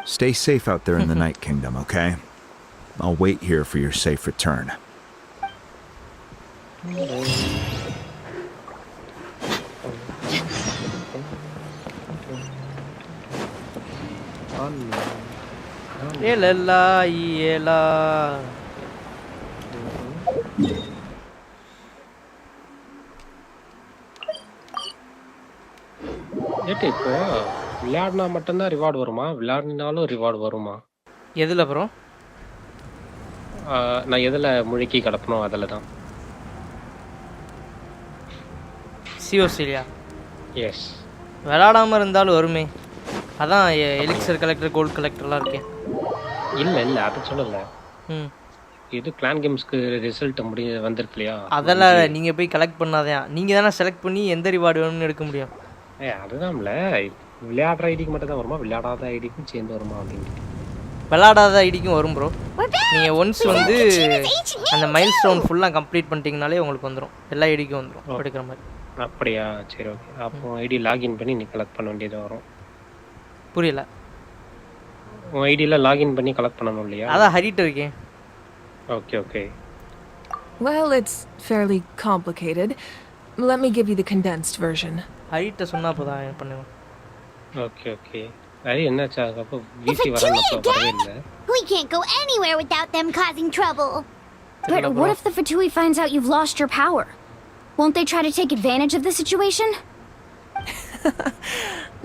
Stay safe out there in the Night Kingdom, okay? I'll wait here for your safe return. ஏட்டு இப்போ விளையாடினா மட்டும்தான் reward வருமா விளையாடினாலும் reward வருமா எதில் bro நான் எதில் முழுக்கி கிடப்பணும் அதில் தான் சிஓசிலியா எஸ் விளையாடாமல் இருந்தாலும் வருமே அதான் எலிக்சர் கலெக்டர் கோல்டு கலெக்டர்லாம் இருக்கேன் இல்லை அது சொல்லலை இது கிளான் கேம்ஸ்க்கு ரிசல்ட் வந்திருக்கு இல்லையா அதெல்லாம் நீங்கள் போய் கலெக்ட் பண்ணாதான் நீங்கள் தானே செலக்ட் பண்ணி எந்த ரிவார்டு வேணும்னு எடுக்க முடியும் அதுதான்ல விளையாடுற ஐடிக்கு மட்டும் தான் வருமா விளையாடாத ஐடிக்கும் சேர்ந்து வருமா அப்படின்னு விளையாடாத ஐடிக்கும் வரும் ப்ரோ நீங்கள் ஒன்ஸ் வந்து அந்த மைல் ஸ்டோன் ஃபுல்லாக கம்ப்ளீட் பண்ணிட்டீங்கனாலே உங்களுக்கு வந்துடும் எல்லா ஐடிக்கும் வந்துடும் எடுக்கிற மாதிரி அப்படியா சரி ஓகே அப்போ ஐடி லாகின் பண்ணி நீ கலெக்ட் பண்ண வேண்டியது வரும் புரியல உன் ஐடியில் லாகின் பண்ணி கலெக்ட் பண்ணணும் இல்லையா அதான் ஹரிட்டு இருக்கேன் Okay. Well, it's fairly complicated. Let me give you the condensed version. ஹரிட்ட சொன்னா போதான் பண்ணுவேன். Okay. ஹரி என்னாச்சா அப்போ வீசி வரனப்போ வரவே இல்ல. We can't go anywhere without them causing trouble. But what if the Fatui finds out you've lost your power? Won't they try to take advantage of the situation?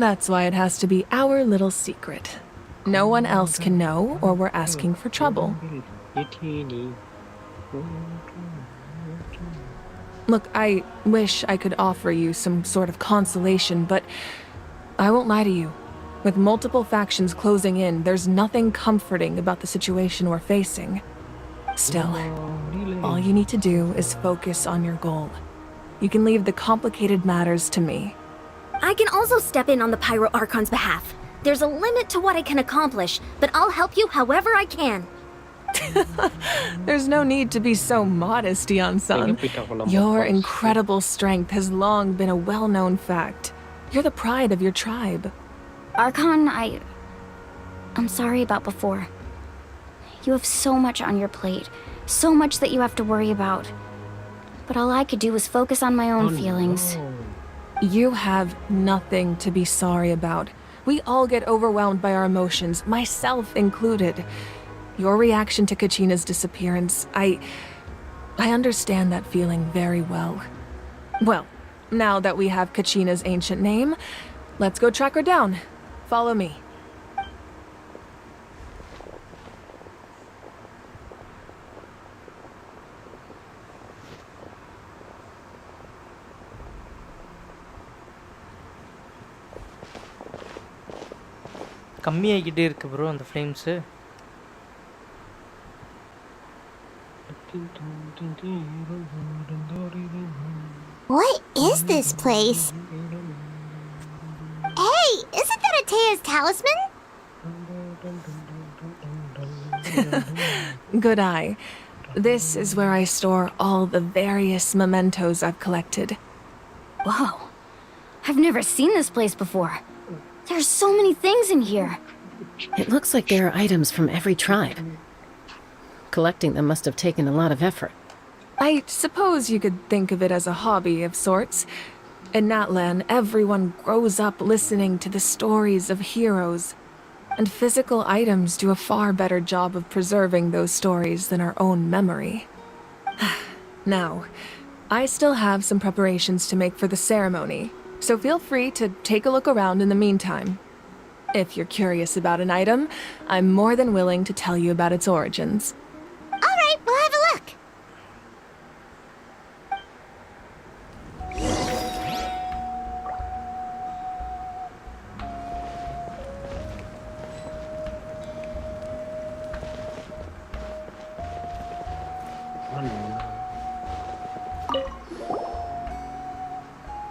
That's why it has to be our little secret. No one else can know, or we're asking for trouble. Look, I wish I could offer you some sort of consolation, but I won't lie to you. With multiple factions closing in, there's nothing comforting about the situation we're facing. Still, all you need to do is focus on your goal. You can leave the complicated matters to me. I can also step in on the Pyro Archon's behalf. There's a limit to what I can accomplish, but I'll help you however I can. There's no need to be so modest, Yan-san. Your incredible strength has long been a well-known fact. You're the pride of your tribe. Archon, I'm sorry about before. You have so much on your plate, so much that you have to worry about. but all I could do was focus on my own feelings. You have nothing to be sorry about. We all get overwhelmed by our emotions, myself included. Your reaction to Kachina's disappearance, I understand that feeling very well. Well, now that we have Kachina's ancient name, let's go track her down. Follow me. கம்மியாகிட்டே இருக்கு bro அந்த flames. What is this place? Hey, isn't that Atea's talisman? Good eye. This is where I store all the various mementos I've collected. Whoa. I've never seen this place before. There's so many things in here. It looks like there are items from every tribe. Collecting them must have taken a lot of effort. I suppose you could think of it as a hobby of sorts. In Natlan, everyone grows up listening to the stories of heroes, and physical items do a far better job of preserving those stories than our own memory. Now, I still have some preparations to make for the ceremony, so feel free to take a look around in the meantime. If you're curious about an item, I'm more than willing to tell you about its origins. All right, we'll have a look.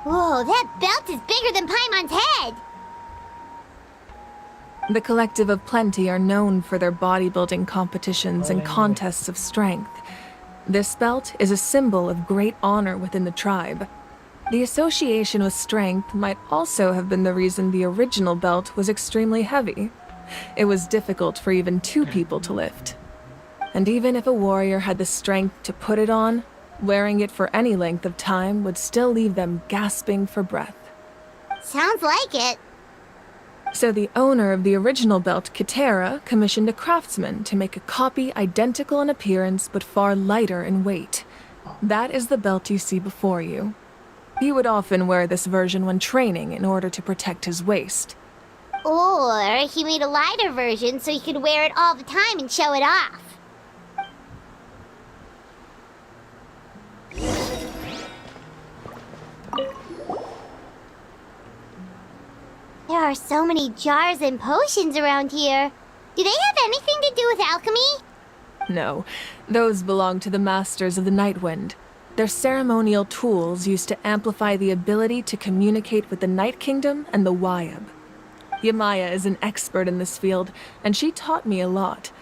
Whoa, that belt is bigger than Paimon's head! The Collective of Plenty are known for their bodybuilding competitions and contests of strength. This belt is a symbol of great honor within the tribe. The association with strength might also have been the reason the original belt was extremely heavy. It was difficult for even two people to lift. And even if a warrior had the strength to put it on, wearing it for any length of time would still leave them gasping for breath. Sounds like it. So the owner of the original belt, Kitera, commissioned a craftsman to make a copy identical in appearance but far lighter in weight. That is the belt you see before you. He would often wear this version when training in order to protect his waist. Or he made a lighter version so he could wear it all the time and show it off. There are so many jars and potions around here. Do they have anything to do with alchemy? No, those belong to the Masters of the Nightwind. They're ceremonial tools used to amplify the ability to communicate with the Night Kingdom and the Wyab. Yamaya is an expert in this field, and she taught me a lot.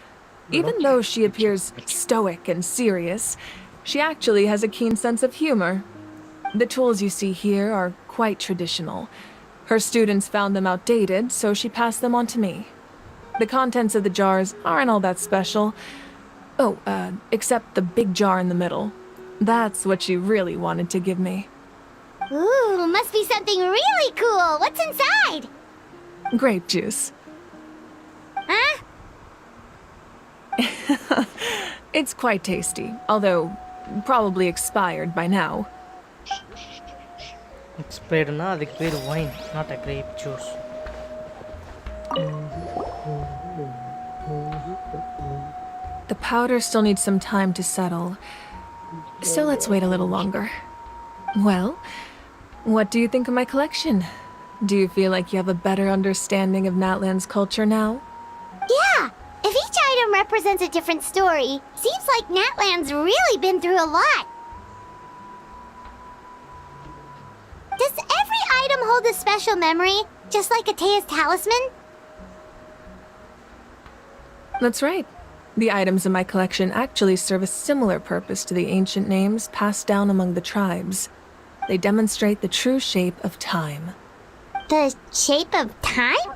Even though she appears stoic and serious, she actually has a keen sense of humor. The tools you see here are quite traditional. Her students found them outdated, so she passed them on to me. The contents of the jars aren't all that special. Oh, except the big jar in the middle. That's what she really wanted to give me. Ooh, must be something really cool. What's inside? Grape juice. Huh? It's quite tasty, although probably expired by now. Expired na adukku peru wine, not a grape juice. The powder still needs some time to settle, so let's wait a little longer. Well, what do you think of my collection? Do you feel like you have a better understanding of Natlan's culture now? Yeah! If each item represents a different story, seems like Natlan's really been through a lot. Does every item hold a special memory, just like Atea's talisman? That's right. The items in my collection actually serve a similar purpose to the ancient names passed down among the tribes. They demonstrate the true shape of time. The shape of time?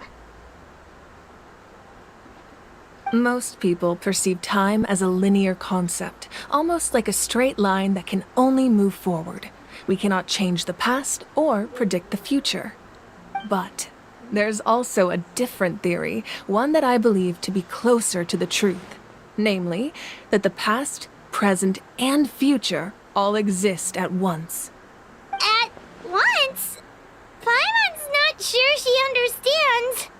Most people perceive time as a linear concept, almost like a straight line that can only move forward. We cannot change the past or predict the future. But there's also a different theory, one that I believe to be closer to the truth. Namely, that the past, present, and future all exist at once. At once? Paimon's not sure she understands.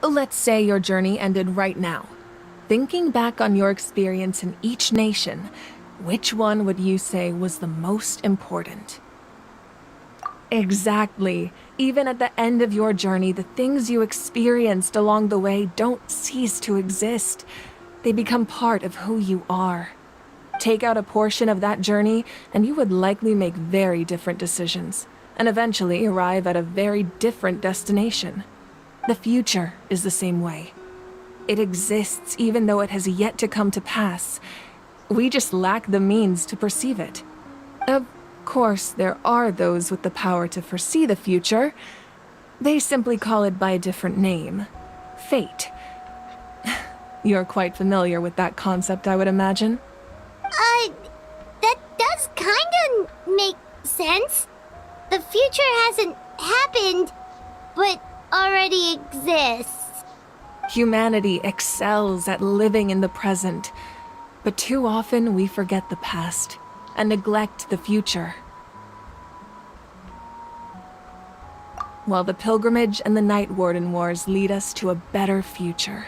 Let's say your journey ended right now. Thinking back on your experience in each nation, which one would you say was the most important? Exactly. Even at the end of your journey, the things you experienced along the way don't cease to exist. They become part of who you are. Take out a portion of that journey, and you would likely make very different decisions, and eventually arrive at a very different destination. The future is the same way. It exists even though it has yet to come to pass. We just lack the means to perceive it. Of course, there are those with the power to foresee the future. They simply call it by a different name. Fate. You're quite familiar with that concept, I would imagine. That does kinda make sense. The future hasn't happened, but already exists. Humanity excels at living in the present, but too often we forget the past and neglect the future. While the pilgrimage and the Night Warden Wars lead us to a better future.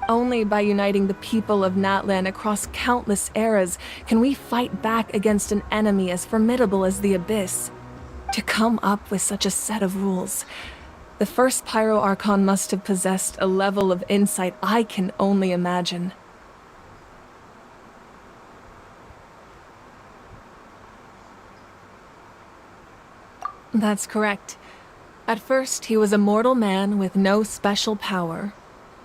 Only by uniting the people of Natlan across countless eras can we fight back against an enemy as formidable as the Abyss. To come up with such a set of rules, the first Pyro Archon must have possessed a level of insight I can only imagine. That's correct. At first, he was a mortal man with no special power.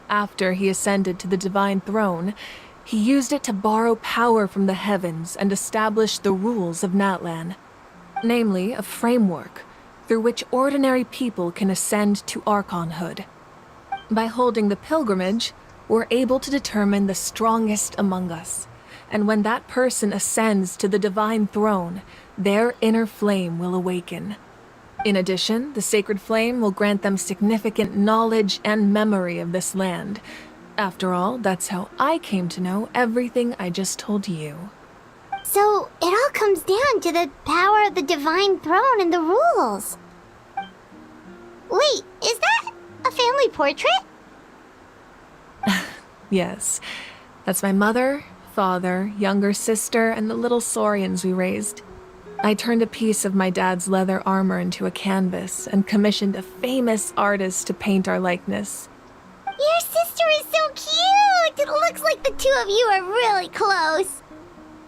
After he ascended to the Divine Throne, he used it to borrow power from the heavens and establish the rules of Natlan. Namely, a framework through which ordinary people can ascend to Archonhood. By holding the pilgrimage, we're able to determine the strongest among us, and when that person ascends to the Divine Throne, their inner flame will awaken. In addition, the sacred flame will grant them significant knowledge and memory of this land. After all, that's how I came to know everything I just told you. So, it all comes down to the power of the Divine Throne and the rules. Wait, is that a family portrait? Yes. That's my mother, father, younger sister, and the little saurians we raised. I turned a piece of my dad's leather armor into a canvas and commissioned a famous artist to paint our likeness. Your sister is so cute! It looks like the two of you are really close.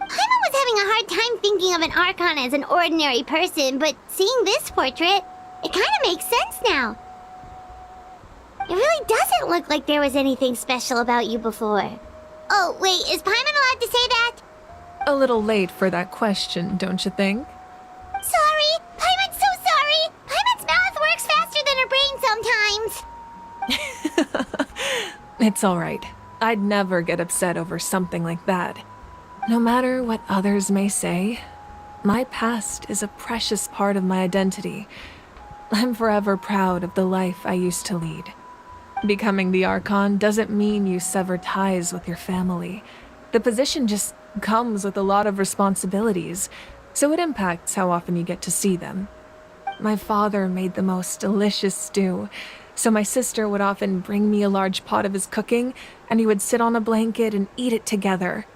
Paimon was having a hard time thinking of an Archon as an ordinary person, but seeing this portrait, it kind of makes sense now. It really doesn't look like there was anything special about you before. Oh, wait, is Paimon allowed to say that? A little late for that question, don't you think? Sorry! Paimon's so sorry! Paimon's mouth works faster than her brain sometimes! It's alright. I'd never get upset over something like that. No matter what others may say, my past is a precious part of my identity. I'm forever proud of the life I used to lead. Becoming the Archon doesn't mean you sever ties with your family. The position just comes with a lot of responsibilities, so it impacts how often you get to see them. My father made the most delicious stew, so my sister would often bring me a large pot of his cooking, and he would sit on a blanket and eat it together.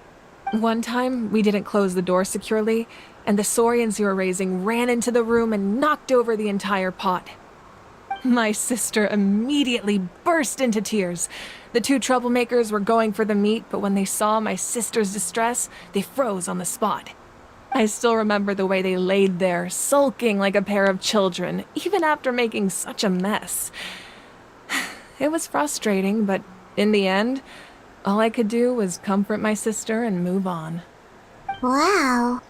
One time, we didn't close the door securely, and the saurians you were raising ran into the room and knocked over the entire pot. My sister immediately burst into tears. The two troublemakers were going for the meat, but when they saw my sister's distress, they froze on the spot. I still remember the way they laid there, sulking like a pair of children, even after making such a mess. It was frustrating, but in the end, all I could do was comfort my sister and move on. Wow.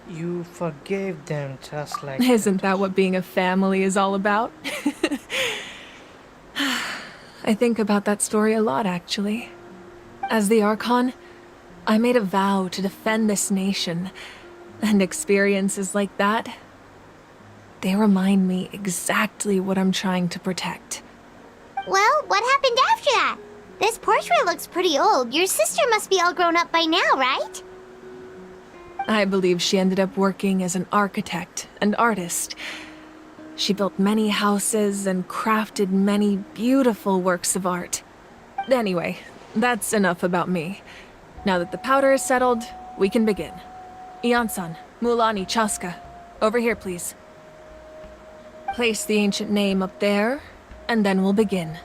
You forgave them just like Isn't that what being a family is all about? I think about that story a lot, actually. As the Archon, I made a vow to defend this nation, and experiences like that, they remind me exactly what I'm trying to protect. Well, what happened after that? This portrait looks pretty old. Your sister must be all grown up by now, right? I believe she ended up working as an architect and artist. She built many houses and crafted many beautiful works of art. Anyway, that's enough about me. Now that the powder is settled, we can begin. Ian-san, Mulani, Chaska, over here, please. Place the ancient name up there, and then we'll begin.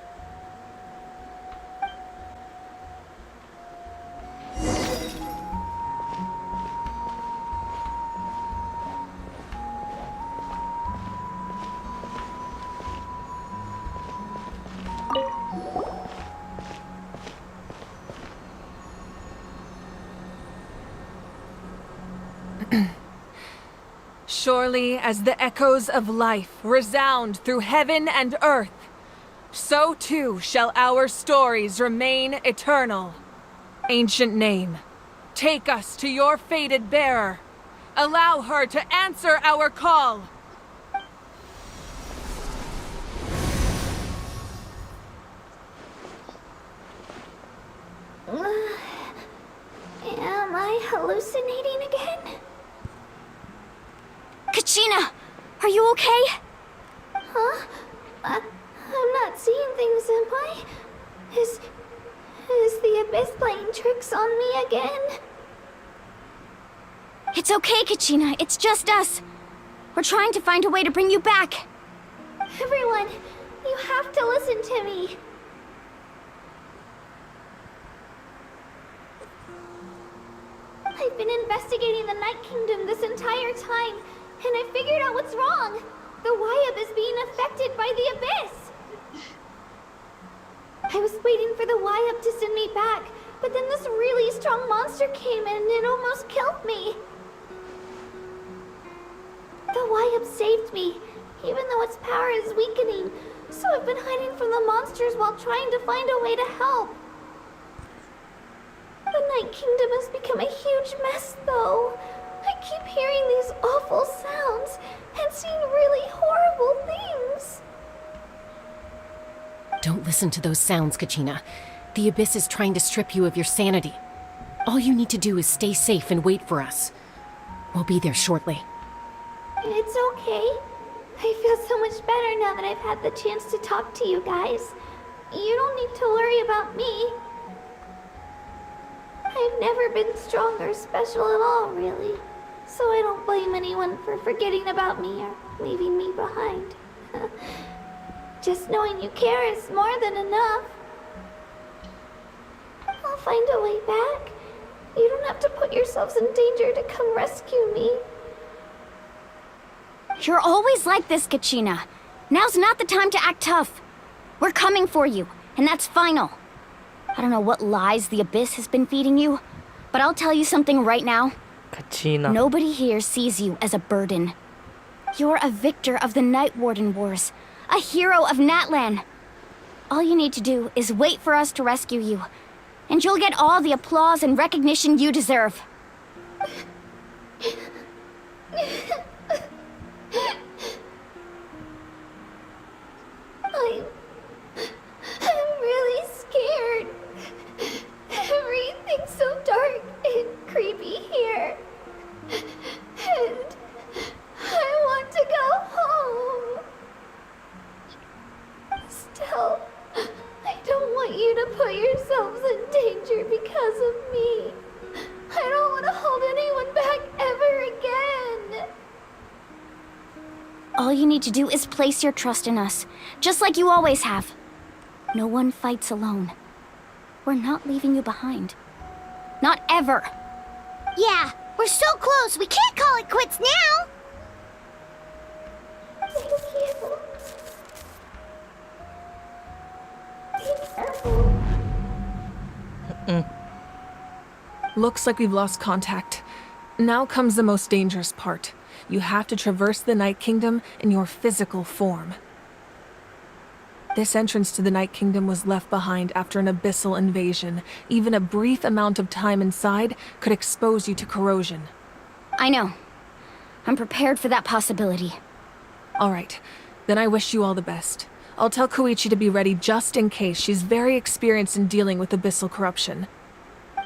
Surely as the echoes of life resound through heaven and earth, so too shall our stories remain eternal. Ancient name, take us to your fated bearer. Allow her to answer our call. Am I hallucinating again? Kachina, are you okay? Huh? I'm not seeing things, am I? Is the Abyss playing tricks on me again? It's okay, Kachina. It's just us. We're trying to find a way to bring you back. Everyone, you have to listen to me. I've been investigating the Night Kingdom this entire time, and I figured out what's wrong. The Wyab is being affected by the Abyss. I was waiting for the Wyab to send me back, but then this really strong monster came in and it almost killed me. The Wyab saved me, even though its power is weakening, so I've been hiding from the monsters while trying to find a way to help. The Night Kingdom has become a huge mess, though. I keep hearing these awful sounds and seeing really horrible things. Don't listen to those sounds, Kachina. The Abyss is trying to strip you of your sanity. All you need to do is stay safe and wait for us. We'll be there shortly. It's okay. I feel so much better now that I've had the chance to talk to you guys. You don't need to worry about me. I've never been strong or special at all, really. So I don't blame anyone for forgetting about me or leaving me behind. Just knowing you care is more than enough. I'll find a way back. You don't have to put yourselves in danger to come rescue me. You're always like this, Kachina. Now's not the time to act tough. We're coming for you, and that's final. I don't know what lies the Abyss has been feeding you, but I'll tell you something right now. Kachina. Nobody here sees you as a burden. You're a victor of the Night Warden Wars, a hero of Natlan. All you need to do is wait for us to rescue you, and you'll get all the applause and recognition you deserve. I'm really scared. Everything's so dark and creepy here. And I want to go home. Still, I don't want you to put yourselves in danger because of me. I don't want to hold anyone back ever again. All you need to do is place your trust in us, just like you always have. No one fights alone. We're not leaving you behind. Not ever. Yeah, we're so close. We can't call it quits now. Thank you. Be careful. Looks like we've lost contact. Now comes the most dangerous part. You have to traverse the Night Kingdom in your physical form. This entrance to the Night Kingdom was left behind after an abyssal invasion. Even a brief amount of time inside could expose you to corrosion. I know. I'm prepared for that possibility. All right. Then I wish you all the best. I'll tell Koichi to be ready just in case. She's very experienced in dealing with abyssal corruption.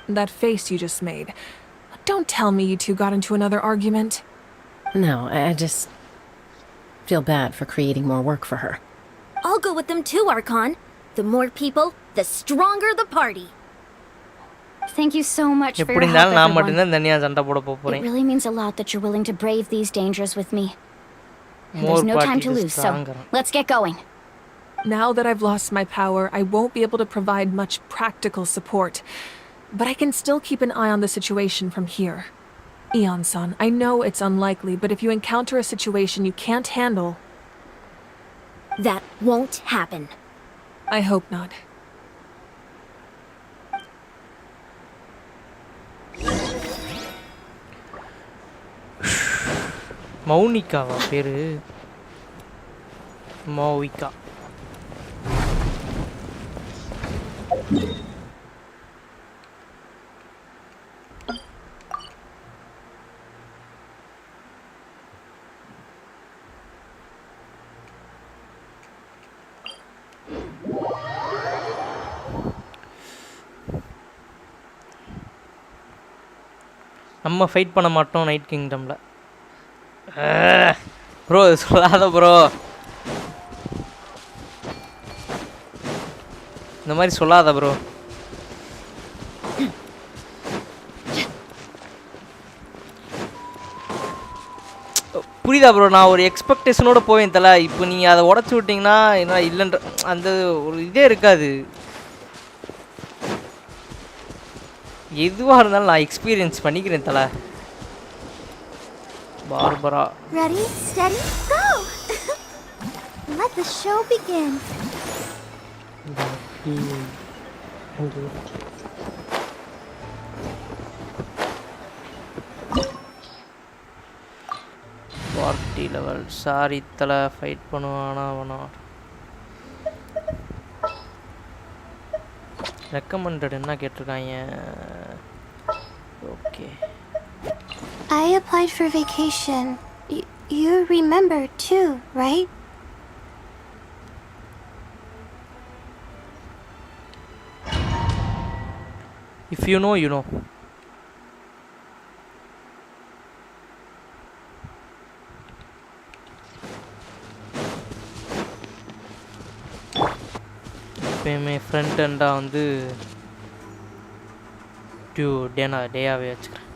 That face you just made. Don't tell me you two got into another argument. No, I just feel bad for creating more work for her. I'll go with them too, Archon. The more people, the stronger the party. Thank you so much for your help, everyone. It really means a lot that you're willing to brave these dangers with me. And there's no time to lose, so let's get going. Now that I've lost my power, I won't be able to provide much practical support. But I can still keep an eye on the situation from here. Eon-san, I know it's unlikely, but if you encounter a situation you can't handle... That won't happen. I hope not. மௌனிகாவா பேரு மௌவிகா நம்ம fight பண்ண மாட்டோம் night கிங்டம்ல bro சொல்லாத bro இந்த மாதிரி சொல்லாத bro புரியுதா bro நான் ஒரு எக்ஸ்பெக்டேஷனோட போவேன் தல இப்போ நீங்கள் அதை உடச்சி விட்டிங்கன்னா என்ன இல்லைன்ற அந்த ஒரு இதே இருக்காது எதுவாக இருந்தாலும் நான் எக்ஸ்பீரியன்ஸ் பண்ணிக்கிறேன் தல Barbara. Ready, steady, go! Let the show begin. Party level. Sorry, thala fight பண்ணுவானா அவனா. Recommended என்ன கேட்டிருக்காங்க. Okay. I applied for vacation. You remember too, right? If you know, you know. இப்போயுமே ஃப்ரண்ட் எண்டாக வந்து டேயாவே வச்சுக்கிறேன்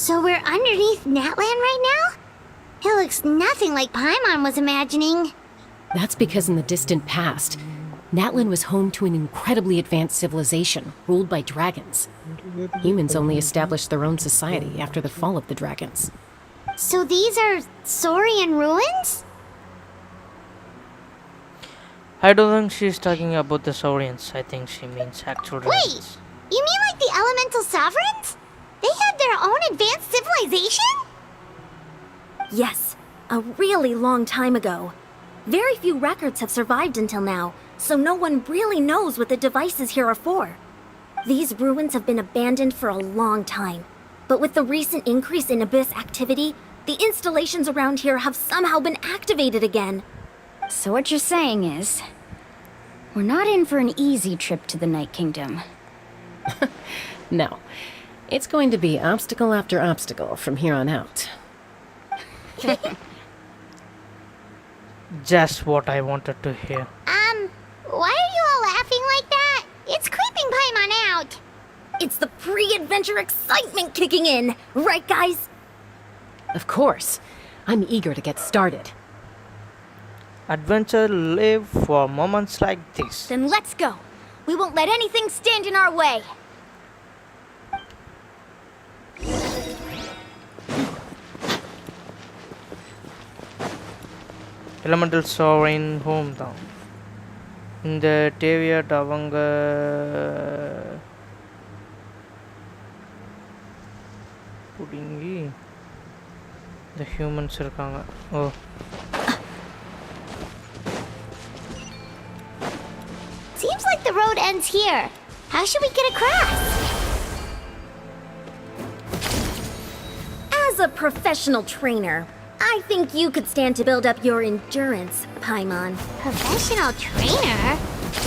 So we're underneath Natland right now? It looks nothing like Paimon was imagining. That's because in the distant past, Natland was home to an incredibly advanced civilization ruled by dragons. Humans only established their own society after the fall of the dragons. So these are Saurian ruins? I don't think she's talking about the Saurians. I think she means actual dragons. Wait! You mean like the elemental sovereigns? They had their own advanced civilization? Yes, a really long time ago. Very few records have survived until now, so no one really knows what the devices here are for. These ruins have been abandoned for a long time, but with the recent increase in Abyss activity, the installations around here have somehow been activated again. So what you're saying is, we're not in for an easy trip to the Night Kingdom. No. It's going to be obstacle after obstacle from here on out. Just what I wanted to hear. Why are you all laughing like that? It's creeping Paimon out. It's the pre-adventure excitement kicking in, right guys? Of course. I'm eager to get started. Adventure live for moments like this. Then let's go. We won't let anything stand in our way. Elemental Sovereign hometown. இந்த டேவியட் அவங்க புடுங்கி the humans இருக்காங்க. Oh. Seems like the road ends here. How should we get across? As a professional trainer, I think you could stand to build up your endurance, Paimon. Professional trainer?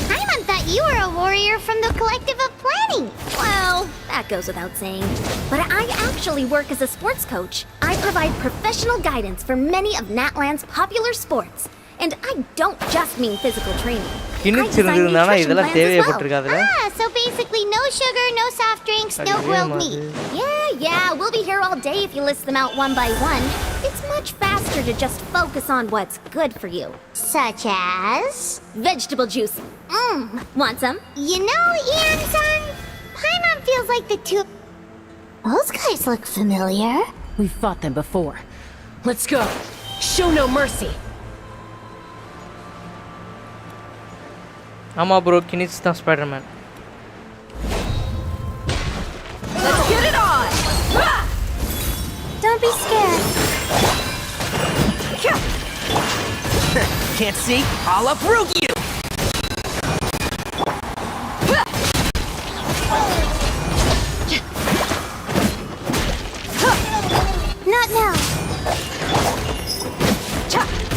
Paimon thought you were a warrior from the Collective of Planning. Well, that goes without saying. But I actually work as a sports coach. I provide professional guidance for many of Natland's popular sports. And I don't just mean physical training. I design nutrition plans as well. So basically no sugar, no soft drinks, no grilled meat. Yeah, we'll be here all day if you list them out one by one. It's much faster to just focus on what's good for you. Such as? Vegetable juice. Want some? You know, Ian-san, Paimon feels like the two... Those guys look familiar. We've fought them before. Let's go. Show no mercy. ஆமா bro, கினிட்ஸ் தான் Spiderman. Let's get it on. Don't be scared. Can't see? I'll uproot you! Not now.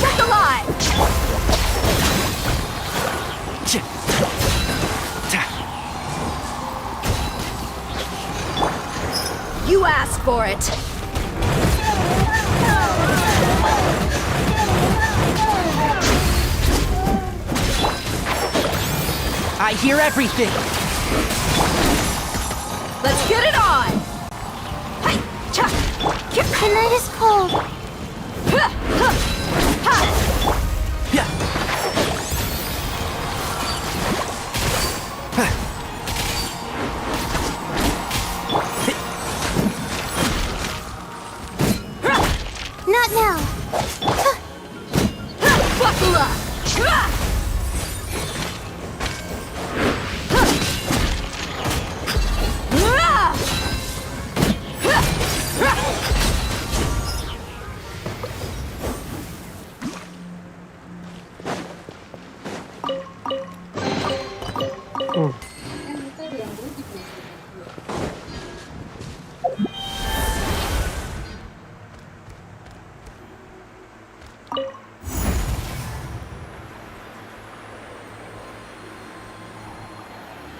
Get alive. You asked for it. I hear everything. Let's get it on. The night is cold. Not now. Buckle up.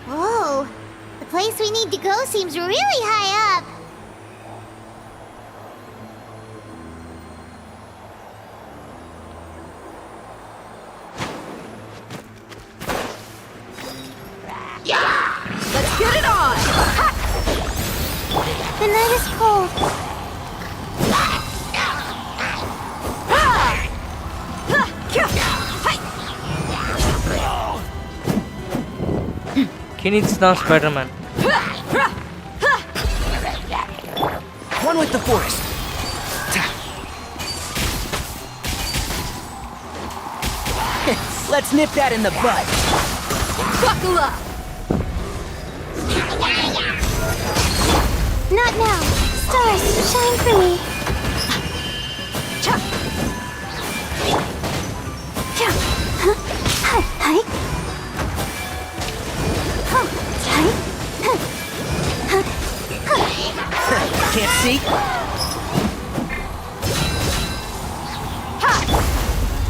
Whoa, the place we need to go seems really high up. Let's get it on. The night is cold. கினிட்ஸ் தான் Spiderman. One with the forest. Let's nip that in the bud. Buckle up. Not now. Stars, shine for me. Hi. Can't see?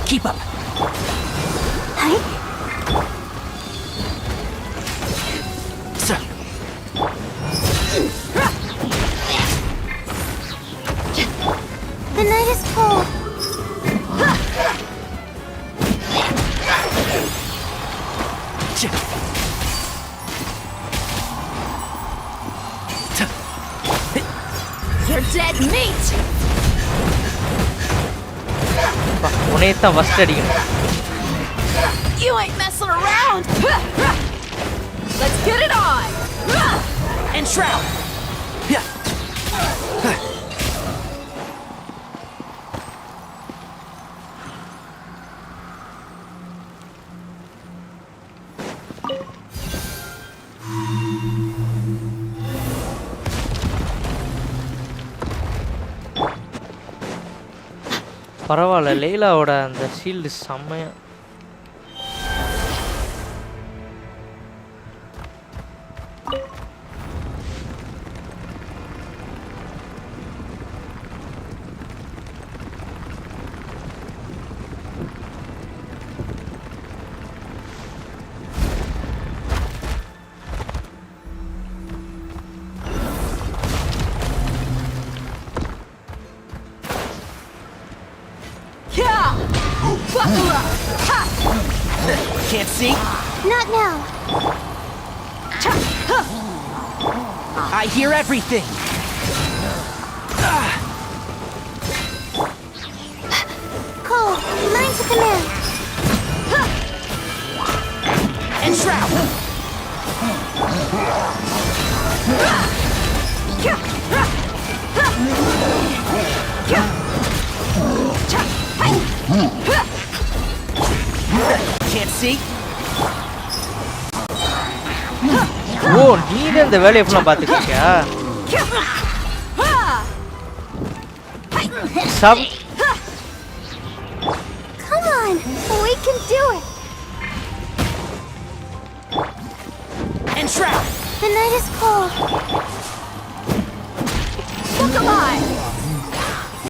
Keep up. Sir. The night is cold. You're dead meat. உனையத்தான் first அடிக்கணும். You ain't messing around. Let's get it on. And shroud. பரவாயில்ல லைலாவோட அந்த shield செம்மையா Can't see? Not now. I hear everything. Cole, mine's a command. And shroud. Can't see? ஓ நீங்க இந்த வேலையை ஃபுல்லா பாத்துக்கிட்டியா sub Come on, we can do it. And shroud. The night is cold.